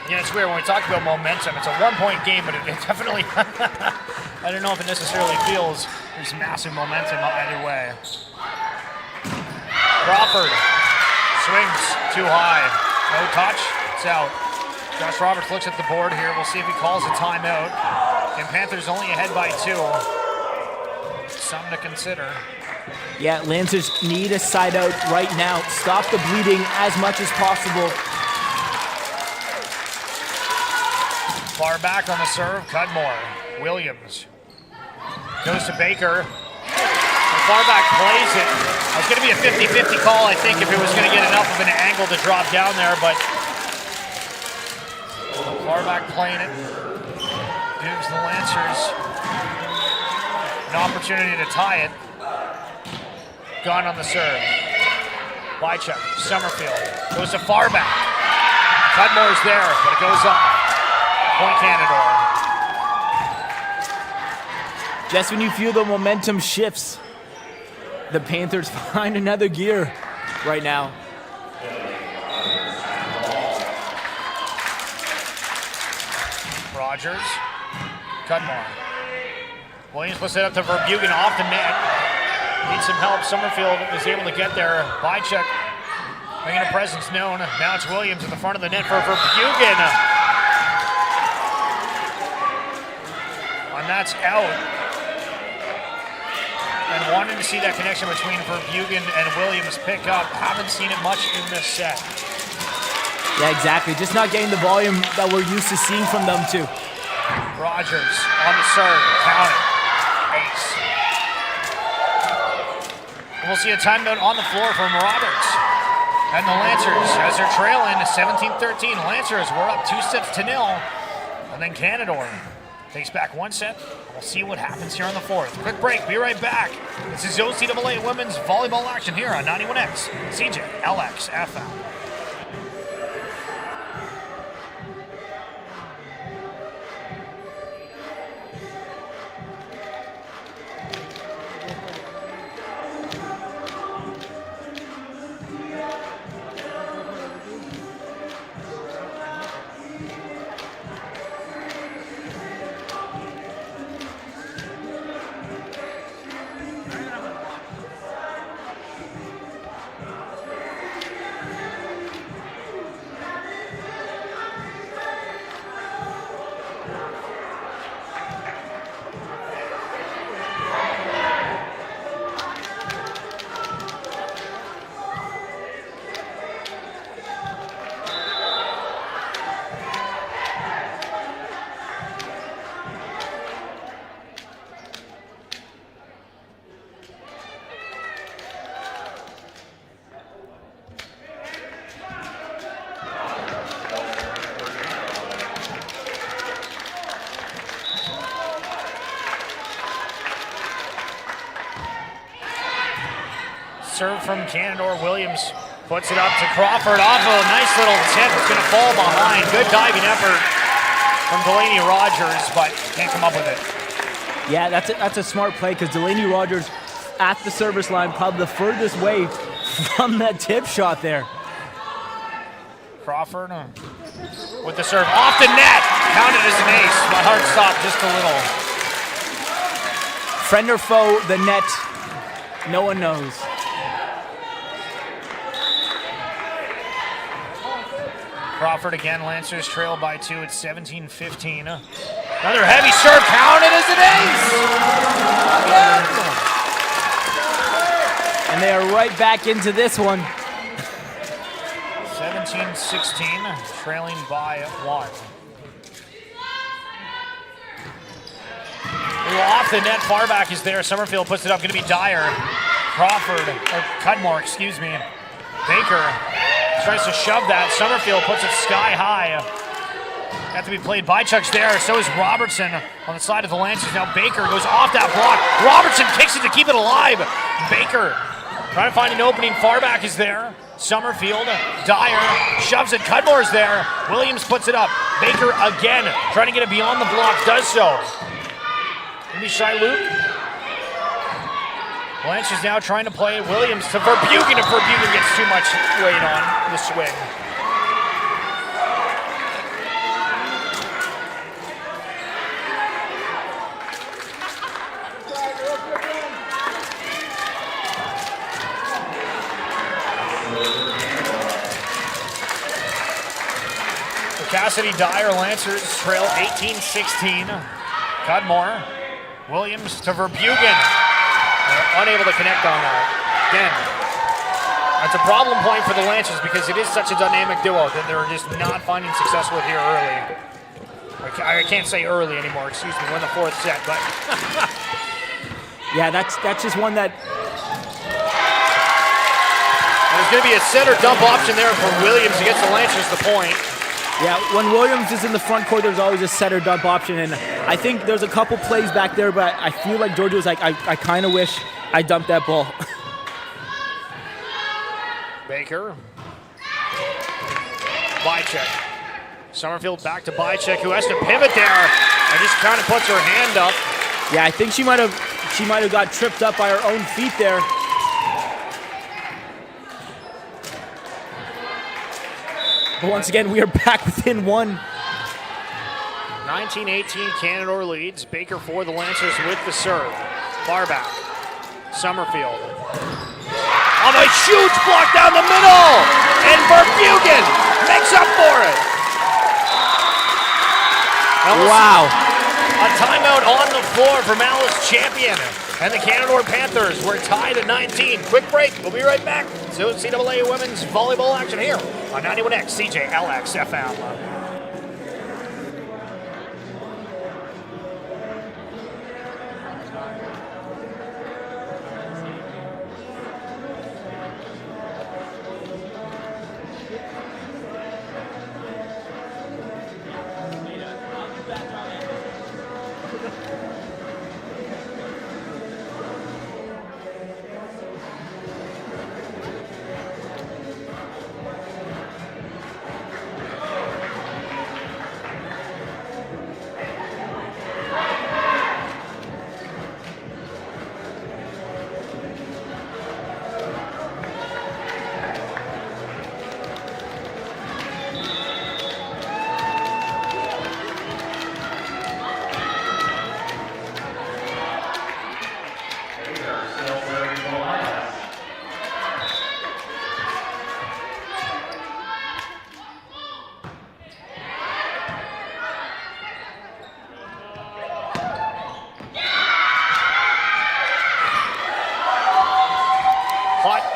Yeah, it's weird when we talk about momentum. It's a one-point game, but it definitely, I don't know if it necessarily feels there's massive momentum either way. Crawford swings too high. No touch, it's out. Josh Roberts looks at the board here. We'll see if he calls a timeout. And Panthers only ahead by 2. Something to consider. Yeah, Lancers need a side out right now. Stop the bleeding as much as possible. Far back on the serve, Cudmore. Williams goes to Baker. And far back plays it. It's going to be a 50-50 call, I think, if it was going to get enough of an angle to drop down there, but far back playing it gives the Lancers an opportunity to tie it. Gunn on the serve. Bychuk, Summerfield goes to far back. Cudmore's there, but it goes up. Point Canadore. Just when you feel the momentum shifts, the Panthers find another gear right now. Rogers, Cudmore. Williams puts it up to Verbugen off the net. Needs some help. Summerfield is able to get there. Bychuk making a presence known. Now it's Williams at the front of the net for Verbugen. And that's out. And wanting to see that connection between Verbugen and Williams pick up. Haven't seen it much in this set. Yeah, exactly. Just not getting the volume that we're used to seeing from them too. Rogers on the serve. Count it. Ace. And we'll see a timeout on the floor from Roberts. And the Lancers, as they're trailing 17-13. Lancers were up 2-0. And then Canadore takes back 1 set. We'll see what happens here on the 4th. Quick break. Be right back. This is OCAA Women's Volleyball action here on 91X CJLX FM. serve from Canadore. Williams puts it up to Crawford off a nice little tip. It's going to fall behind. Good diving effort from Delaney Rogers, but can't come up with it. Yeah, that's a smart play because Delaney Rogers at the service line, probably the furthest way from that tip shot there. Crawford with the serve off the net. Counted as an ace. My heart stopped just a little. Friend or foe, the net, no one knows. Crawford again. Lancers trail by 2 at 17-15. Another heavy serve, counted as an ace. Again. And they are right back into this one. 17-16, trailing by 1. Off the net, far back is there. Summerfield puts it up, gonna be Dyer. Crawford, or Cudmore, excuse me. Baker tries to shove that. Summerfield puts it sky high. Have to be played. Bychuk's there, so is Robertson on the side of the Lancers. Now Baker goes off that block. Robertson kicks it to keep it alive. Baker trying to find an opening. Far back is there. Summerfield, Dyer shoves it. Cudmore's there. Williams puts it up. Baker again trying to get it beyond the block. Does so. Maybe Shy Luke. Lancers now trying to play it. Williams to Verbugen, and Verbugen gets too much weight on the swing. Cassidy Dyer, Lancers trail 18-16. Cudmore, Williams to Verbugen. They're unable to connect on that. Again, that's a problem point for the Lancers because it is such a dynamic duo that they're just not finding success with here early. I can't say early anymore, excuse me, we're in the 4th set, but. Yeah, that's just one that. There's going to be a set or dump option there for Williams to get the Lancers the point. Yeah, when Williams is in the front court, there's always a set or dump option, and I think there's a couple plays back there, but I feel like Georgia was like, I kind of wish I dumped that ball. Baker. Bychuk. Summerfield back to Bychuk, who has to pivot there, and just kind of puts her hand up. Yeah, I think she might have got tripped up by her own feet there. But once again, we are back within 1. 19-18, Canadore leads. Baker for the Lancers with the serve. Far back. Summerfield. On a huge block down the middle! And Verbugen makes up for it! Wow. A timeout on the floor for Malice Champion. And the Canadore Panthers were tied at 19. Quick break. We'll be right back. So CAA women's volleyball action here on 91X CJLX FM.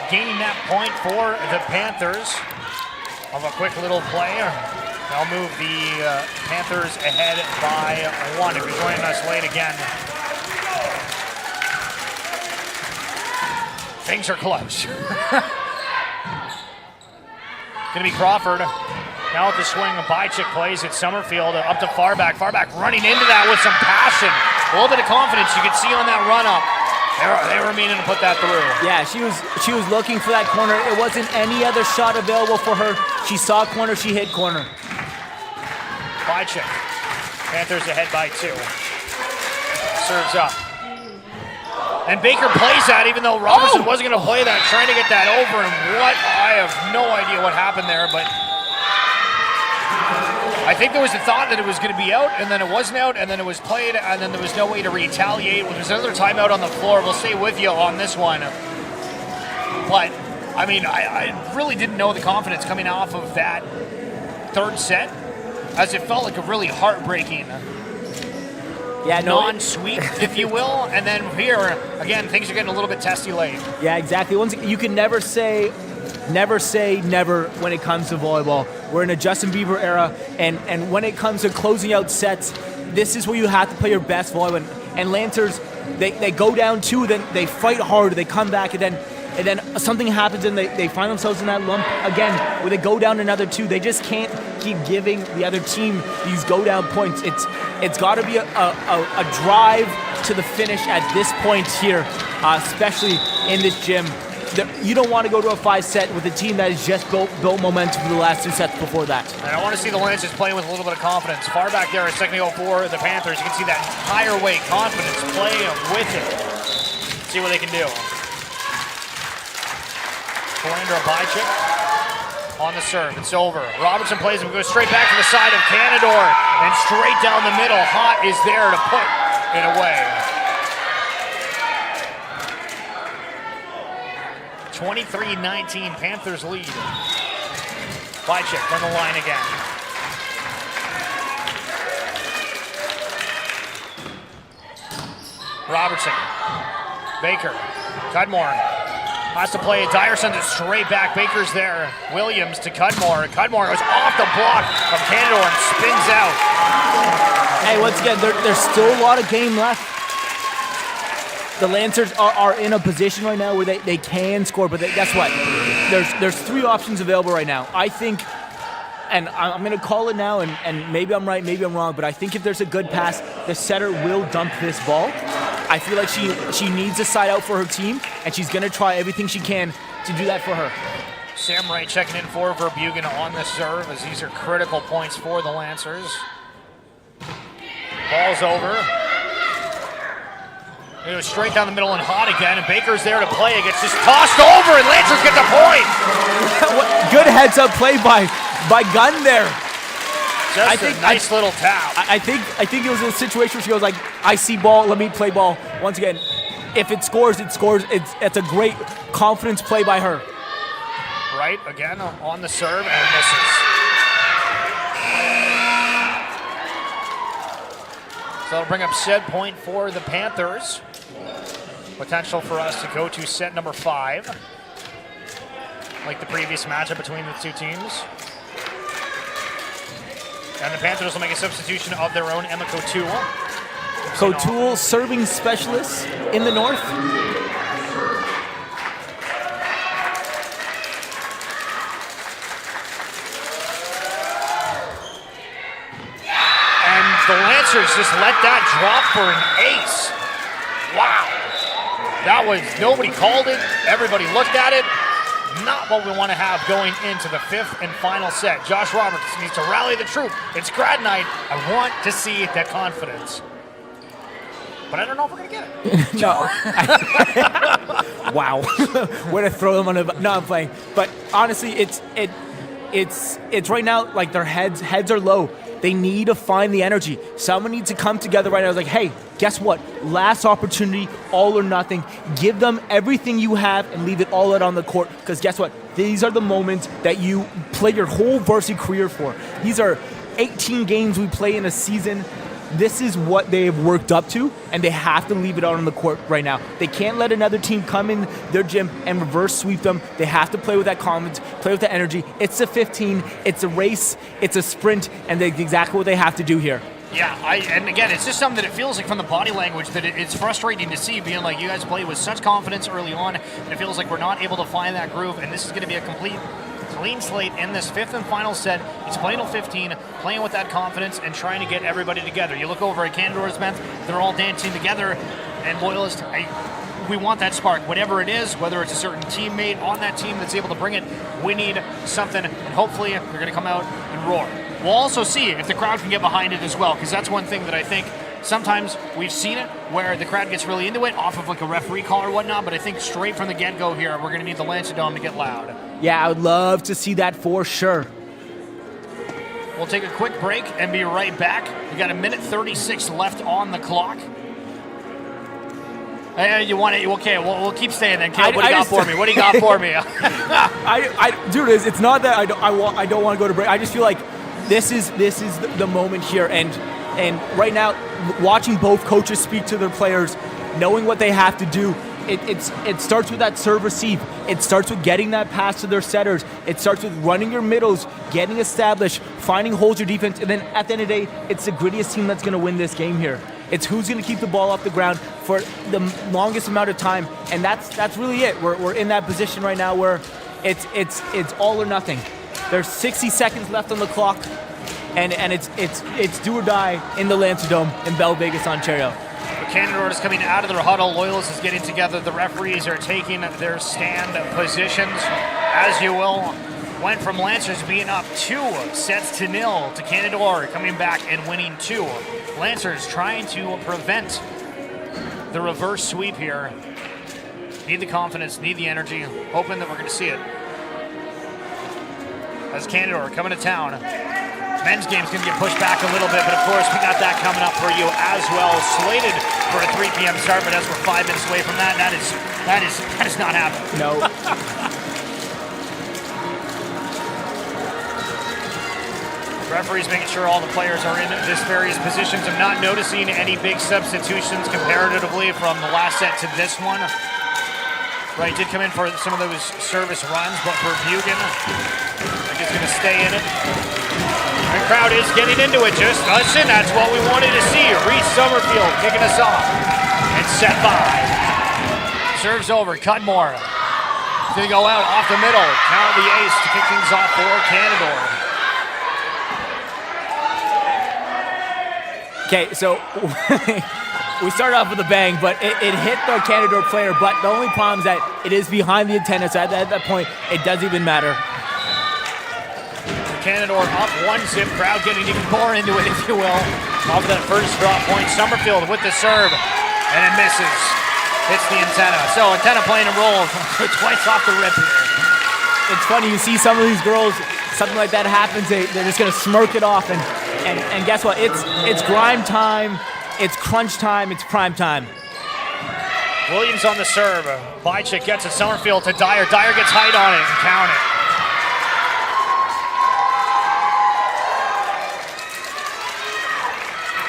Gaining that point for the Panthers of a quick little play. They'll move the Panthers ahead by 1 if you're joining us late again. Things are close. Gonna be Crawford. Now with the swing, Bychuk plays it. Summerfield up to Farback. Farback running into that with some passion. A little bit of confidence you can see on that run up They were meaning to put that through. Yeah, she was looking for that corner. It wasn't any other shot available for her. She saw corner, she hit corner. Bychik. Panthers ahead by 2. Serves up. And Baker plays that even though Robertson wasn't going to play that, trying to get that over. And I have no idea what happened there, but I think there was a thought that it was going to be out, and then it wasn't out, and then it was played, and then there was no way to retaliate. Well, there's another timeout on the floor. We'll stay with you on this one. But, I mean, I really didn't know the confidence coming off of that third set, as it felt like a really heartbreaking non-sweep, if you will. And then here, again, things are getting a little bit testy late. Yeah, exactly. You can never say never when it comes to volleyball. We're in a Justin Bieber era, and when it comes to closing out sets, this is where you have to play your best volleyball. And Lancers, they go down 2, then they fight hard, they come back, and then something happens and they find themselves in that lump again where they go down another 2. They just can't keep giving the other team these go down points. It's got to be a drive to the finish at this point here, especially in this gym. You don't want to go to a 5-set with a team that has just built momentum for the last 2 sets before that. And I want to see the Lancers playing with a little bit of confidence. Far back there is second goal for the Panthers. You can see that higher weight confidence play with it. See what they can do. Philander Bychik on the serve. It's over. Robertson plays him, goes straight back to the side of Canadore, and straight down the middle. Hot is there to put it away. 23-19, Panthers lead. Bychik from the line again. Robertson. Baker. Cudmore. Has to play it. Dyer sends it straight back. Baker's there. Williams to Cudmore. Cudmore goes off the block of Canadore and spins out. Hey, once again, there's still a lot of game left. The Lancers are in a position right now where they can score, but guess what? There's 3 options available right now. I think, and I'm going to call it now, and maybe I'm right, maybe I'm wrong, but I think if there's a good pass, the setter will dump this ball. I feel like she needs a side out for her team, and she's going to try everything she can to do that for her. Sam Ray checking in for Verbugen on the serve, as these are critical points for the Lancers. Ball's over. It goes straight down the middle and hot again, and Baker's there to play. It gets just tossed over, and Lancers get the point. Good heads-up play by Gunn there. Just a nice little tap. I think it was a situation where she goes like, I see ball, let me play ball. Once again, if it scores, it scores. It's a great confidence play by her. Right, again on the serve, and misses. So that'll bring up set point for the Panthers. Potential for us to go to set number 5. Like the previous matchup between the 2 teams. And the Panthers will make a substitution of their own, Emma Couture. Couture, serving specialist in the north. And the Lancers just let that drop for an ace. Wow. That was, nobody called it. Everybody looked at it. Not what we want to have going into the 5th and final set. Josh Robertson needs to rally the troop. It's grad night. I want to see that confidence. But I don't know if we're going to get it. No. Wow. Way to throw them on a... No, I'm playing. But honestly, it's right now, like their heads are low. They need to find the energy. Someone needs to come together right now. It's like, hey, guess what? Last opportunity, all or nothing. Give them everything you have and leave it all out on the court. Because guess what? These are the moments that you play your whole varsity career for. These are 18 games we play in a season. This is what they have worked up to, and they have to leave it out on the court right now. They can't let another team come in their gym and reverse sweep them. They have to play with that confidence, play with the energy. It's a 15, it's a race, it's a sprint, and that's exactly what they have to do here. Yeah, and again, it's just something that it feels like from the body language that it's frustrating to see, being like you guys play with such confidence early on, and it feels like we're not able to find that groove, and this is going to be a complete clean slate in this 5th and final set. It's playing till 15, playing with that confidence and trying to get everybody together. You look over at Canadore's bench, they're all dancing together, and Loyalist, we want that spark, whatever it is, whether it's a certain teammate on that team that's able to bring it. We need something, and hopefully they're going to come out and roar. We'll also see if the crowd can get behind it as well, because that's one thing that I think sometimes we've seen it where the crowd gets really into it off of like a referee call or whatnot, but I think straight from the get-go here, we're going to need the Lancedome to get loud. Yeah, I would love to see that for sure. We'll take a quick break and be right back. We got 1:36 left on the clock. You want it? Okay, we'll keep staying then. Caleb, what do you got for me? What do you got for me? Dude, it's not that I don't want to go to break. I just feel like this is the moment here, and right now, watching both coaches speak to their players, knowing what they have to do. It starts with that serve receive. It starts with getting that pass to their setters. It starts with running your middles, getting established, finding holes your defense, and then at the end of the day, it's the grittiest team that's going to win this game here. It's who's going to keep the ball off the ground for the longest amount of time, and that's really it. We're in that position right now where it's all or nothing. There's 60 seconds left on the clock, and it's do or die in the Lancedome in Bell Vegas, Ontario. Canadore is coming out of their huddle. Loyalist is getting together. The referees are taking their stand positions, as you will. Went from Lancers being up 2-0 to Canadore coming back and winning 2. Lancers trying to prevent the reverse sweep here. Need the confidence, need the energy, hoping that we're going to see it. As Canadore coming to town. Men's game's going to get pushed back a little bit, but of course we got that coming up for you as well. Slated for a 3 p.m. start, but as we're 5 minutes away from that is not happening. No. Referees making sure all the players are in this various positions. I'm not noticing any big substitutions comparatively from the last set to this one. Right, did come in for some of those service runs, but for Bugan, I think he's going to stay in it. The crowd is getting into it, just us in. That's what we wanted to see. Reese Summerfield kicking us off. And set 5. Serves over, Cudmore. He's going to go out off the middle. Count the ace to kick things off for Canadore. Okay, so we started off with a bang, but it hit the Canadore player, but the only problem is that it is behind the antenna, so at that point, it doesn't even matter. Canadore up 1-0, crowd getting even more into it, if you will. Off that first drop point, Summerfield with the serve, and it misses. Hits the antenna. So antenna playing a role twice off the rip here. It's funny, you see some of these girls, something like that happens, they're just going to smirk it off, and guess what? It's grime time, it's crunch time, it's prime time. Williams on the serve. Bychik gets it, Summerfield to Dyer. Dyer gets height on it and count it.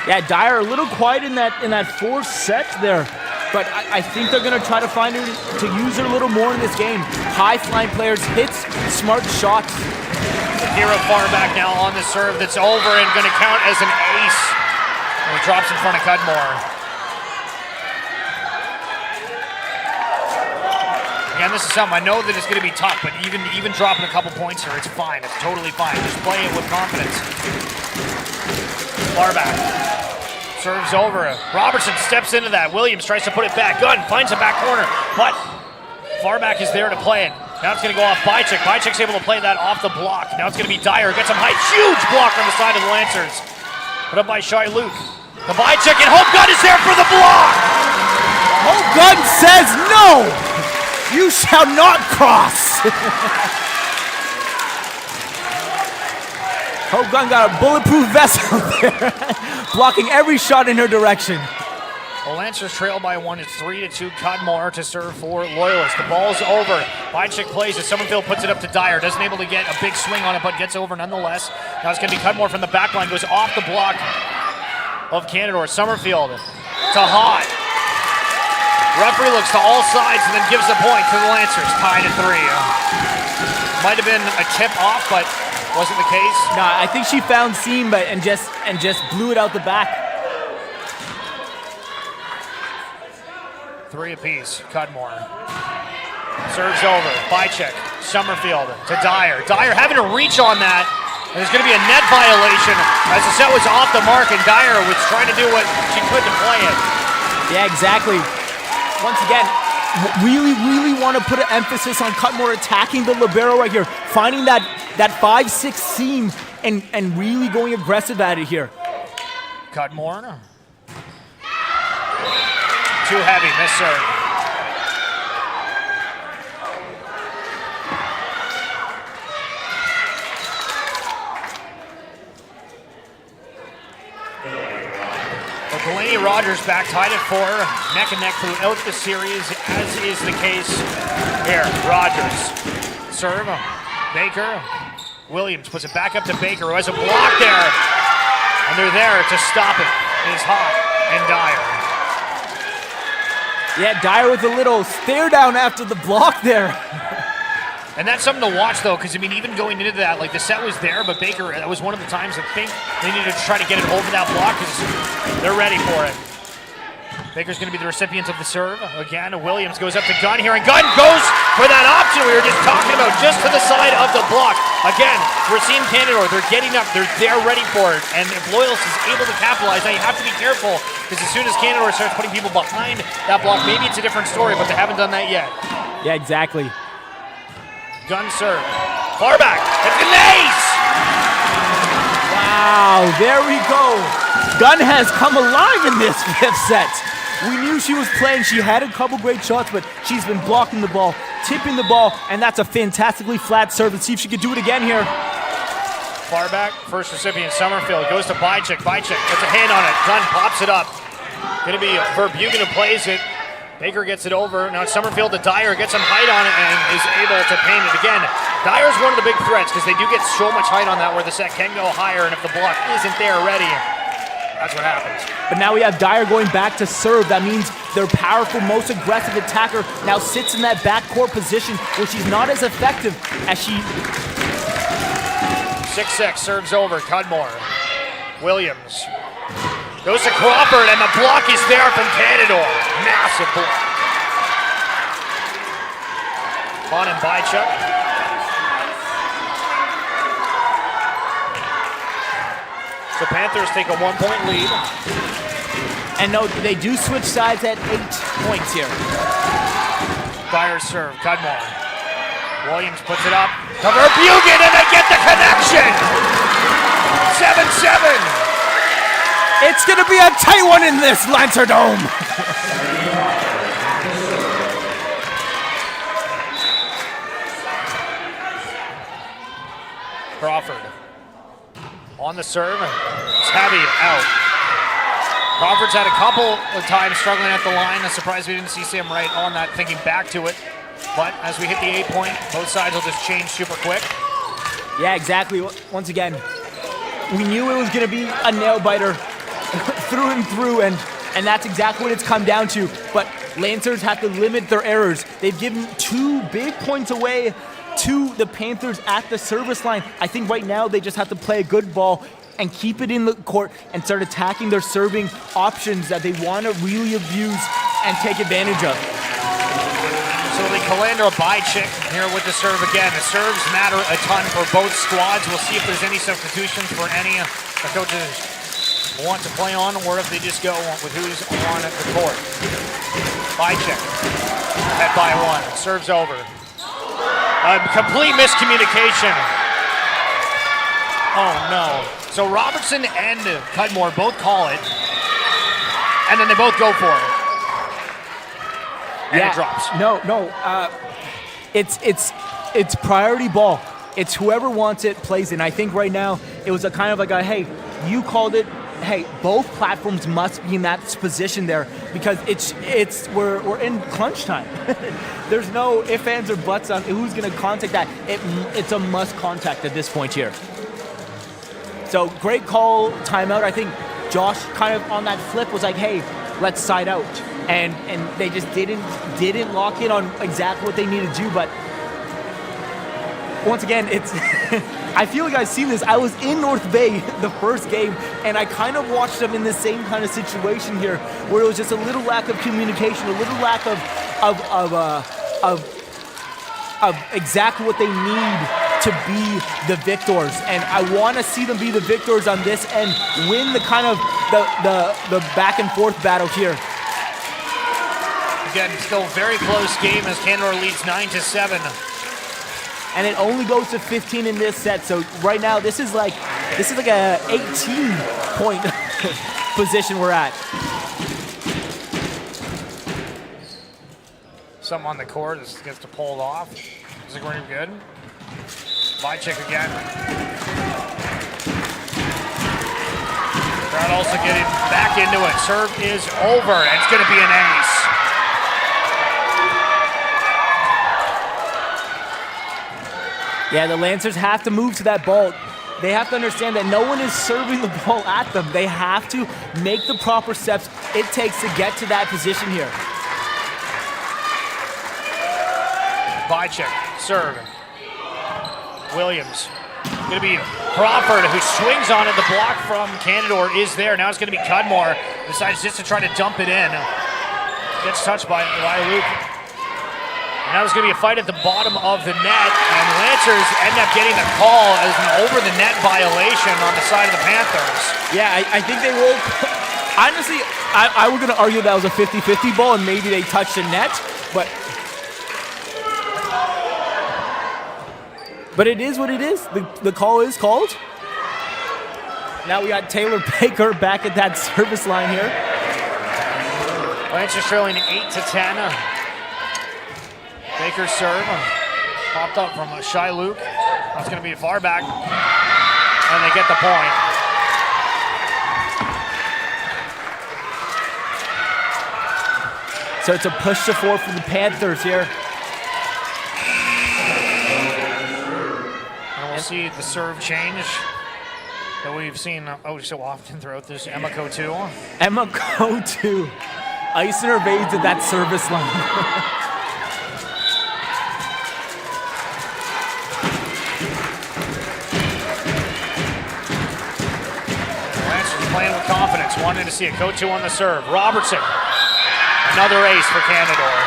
Yeah, Dyer a little quiet in that fourth set there, but I think they're going to try to find her to use her a little more in this game. High-flying players, hits, smart shots. Hero far back now on the serve that's over and going to count as an ace. And he drops in front of Cudmore. Again, this is something I know that it's going to be tough, but even dropping a couple points here, it's fine. It's totally fine. Just play it with confidence. Far back. Serves over. Robertson steps into that. Williams tries to put it back. Gunn finds a back corner, but Farback is there to play it. Now it's going to go off Bychik. Byczik's able to play that off the block. Now it's going to be Dyer. Gets some height. Huge block on the side of the Lancers. Put up by Shai Luke. The Bychik, and Hope Gunn is there for the block! Hope Gunn says no! You shall not cross! Hope Gunn got a bulletproof vest out there, blocking every shot in her direction. The Lancers trail by 1. It's 3-2. Cudmore to serve for Loyalist. The ball's over. Bychik plays it. Summerfield puts it up to Dyer. Doesn't able to get a big swing on it, but gets over nonetheless. Now it's going to be Cudmore from the back line. Goes off the block of Canadore. Summerfield to Hott. Referee looks to all sides and then gives the point to the Lancers. Tied at 3. Might have been a tip off, but wasn't the case. No, I think she found seam, but and just blew it out the back. 3 apiece. Cudmore. Serves over. Bychik. Summerfield to Dyer. Dyer having to reach on that. And there's going to be a net violation as the set was off the mark and Dyer was trying to do what she could to play it. Yeah, exactly. Once again, really want to put an emphasis on Cutmore attacking the libero right here, finding that 5-6 seam and really going aggressive at it here. Cutmore. Too heavy, miss serve. Delaney Rogers back, tied at 4, neck and neck throughout the series, as is the case here. Rogers, serve, Baker, Williams puts it back up to Baker, who has a block there, and they're there to stop it. It is Hawk and Dyer. Yeah, Dyer with a little stare down after the block there. And that's something to watch, though, because, I mean, even going into that, like, the set was there, but Baker, that was one of the times I think they needed to try to get it over that block because they're ready for it. Baker's going to be the recipient of the serve. Again, Williams goes up to Gunn here, and Gunn goes for that option we were just talking about, just to the side of the block. Again, we're seeing Canadore. They're getting up. They're ready for it. And if Loyalist is able to capitalize, now you have to be careful, because as soon as Canadore starts putting people behind that block, maybe it's a different story, but they haven't done that yet. Yeah, exactly. Gunn serve. Far back. It's an ace! Wow, there we go. Gunn has come alive in this 5th set. We knew she was playing. She had a couple great shots, but she's been blocking the ball, tipping the ball, and that's a fantastically flat serve. Let's see if she can do it again here. Far back. First recipient, Summerfield. Goes to Bychik. Bychik puts a hand on it. Gunn pops it up. Going to be Verbugen who plays it. Baker gets it over. Now it's Summerfield to Dyer, gets some height on it, and is able to paint it again. Dyer's one of the big threats because they do get so much height on that where the set can go higher, and if the block isn't there ready, that's what happens. But now we have Dyer going back to serve. That means their powerful, most aggressive attacker now sits in that backcourt position where she's not as effective as she... 6-6, serves over, Cudmore. Williams. Goes to Crawford, and the block is there from Canadore. Massive block. On and Bychuk. So Panthers take a 1-point lead. And no, they do switch sides at 8 points here. Dyer serve, Cudmore. Williams puts it up. To Verbugen, and they get the connection! 7-7. It's going to be a tight one in this Lancer Dome. Crawford on the serve. It's heavy out. Crawford's had a couple of times struggling at the line. I'm surprised we didn't see Sam Wright on that, thinking back to it. But as we hit the 8-point, both sides will just change super quick. Yeah, exactly. Once again, we knew it was going to be a nail-biter through and through, and that's exactly what it's come down to. But Lancers have to limit their errors. They've given 2 big points away to the Panthers at the service line. I think right now they just have to play a good ball and keep it in the court and start attacking their serving options that they want to really abuse and take advantage of. So the Calandra Bychik here with the serve again. The serves matter a ton for both squads. We'll see if there's any substitutions for any of the coaches want to play on, or if they just go with who's on the court. Bychik, head by 1, serves over. Complete miscommunication. Oh no. So Robertson and Cudmore both call it, and then they both go for it. And it drops. No. It's priority ball. It's whoever wants it plays it. And I think right now it was a kind of like a, hey, you called it. Hey, both platforms must be in that position there because we're in crunch time. There's no ifs, ands, or buts on who's going to contact that. It's a must contact at this point here. So great call, timeout. I think Josh kind of on that flip was like, hey, let's side out. And they just didn't lock in on exactly what they needed to do. But once again, it's I feel like I've seen this. I was in North Bay the first game, and I kind of watched them in the same kind of situation here, where it was just a little lack of communication, a little lack of exactly what they need to be the victors. And I want to see them be the victors on this and win the kind of the back and forth battle here. Again, still very close game as Canadore leads 9-7. And it only goes to 15 in this set. So right now, this is like a 18-point position we're at. Something on the court. This gets to pull it off. Is it going to be good? Vychik again. Crowd also getting back into it. Serve is over, and it's going to be an ace. Yeah, the Lancers have to move to that ball. They have to understand that no one is serving the ball at them. They have to make the proper steps it takes to get to that position here. Vychik, serve. Williams. Going to be Crawford, who swings on it. The block from Canadore is there. Now it's going to be Cudmore. Decides just to try to dump it in. Gets touched by Luke. And now there's going to be a fight at the bottom of the net. And Lancers end up getting a call as an over-the-net violation on the side of the Panthers. Yeah, I think they will. Honestly, I was going to argue that was a 50-50 ball and maybe they touched the net. But it is what it is. The call is called. Now we got Taylor Baker back at that service line here. Lancers trailing 8-10. Baker's serve. Popped up from Shy Luke. That's going to be far back. And they get the point. So it's a push to 4 for the Panthers here. We'll see the serve change that we've seen so often throughout this Emma Co-2. Emma Co-2. Icing her veins at that service line. Lancers playing with confidence, wanting to see a Co-2 on the serve. Robertson, another ace for Canadore.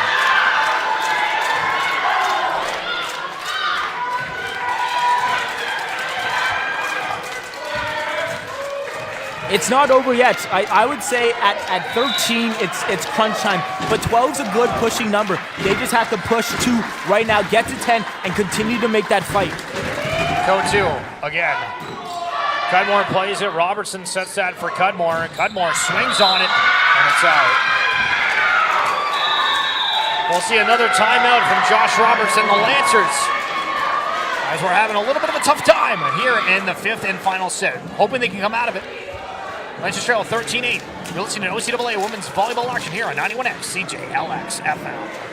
It's not over yet. I would say at 13, it's crunch time. But 12's a good pushing number. They just have to push 2 right now, get to 10, and continue to make that fight. Co-2 again. Cudmore plays it. Robertson sets that for Cudmore. Cudmore swings on it, and it's out. We'll see another timeout from Josh Robertson, the Lancers, as we're having a little bit of a tough time here in the 5th and final set. Hoping they can come out of it. Lancers trail 13-8. You're listening to OCAA Women's Volleyball action here on 91X CJLX FM.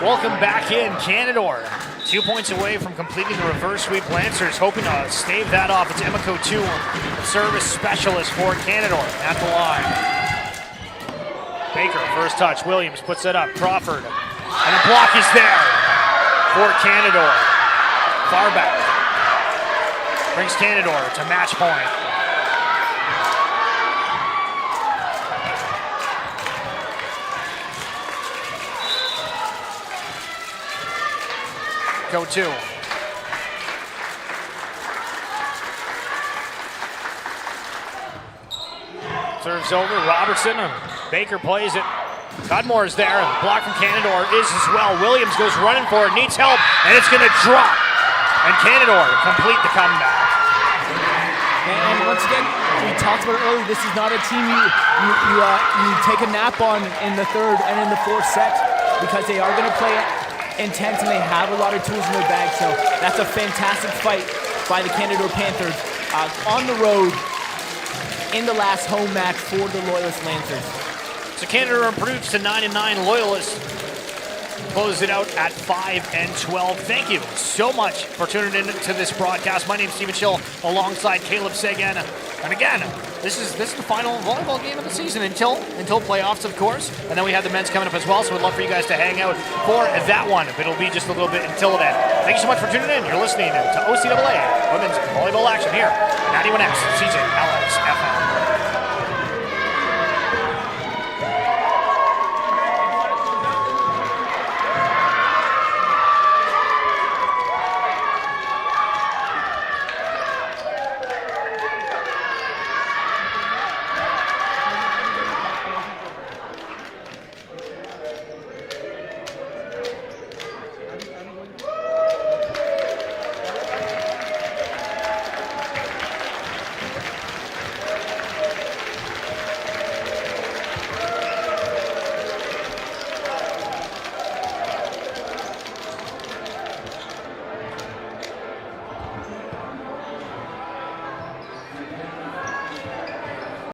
Welcome back in, Canadore. 2 points away from completing the reverse sweep. Lancers hoping to stave that off. It's Emma Co-2, service specialist for Canadore at the line. Baker, first touch. Williams puts it up. Crawford. And the block is there for Canadore. Far back. Brings Canadore to match point. Co-2. Serves over, Robertson. Baker plays it. Cudmore is there. Block from Canadore is as well. Williams goes running for it, needs help, and it's going to drop. And Canadore complete the comeback. And once again, we talked about it earlier, this is not a team you take a nap on in the third and in the fourth set, because they are going to play intense and they have a lot of tools in their bag. So that's a fantastic fight by the Canadore Panthers on the road in the last home match for the Loyalist Lancers. So Canadore improves to 9-9. Loyalist closes it out at 5-12. Thank you so much for tuning in to this broadcast. My name is Steven Schill alongside Caleb Sagan. And again, this is the final volleyball game of the season until playoffs, of course. And then we have the men's coming up as well, so we'd love for you guys to hang out for that one. But it'll be just a little bit until then. Thank you so much for tuning in. You're listening to OCAA Women's Volleyball Action here on 91X CJLX FM.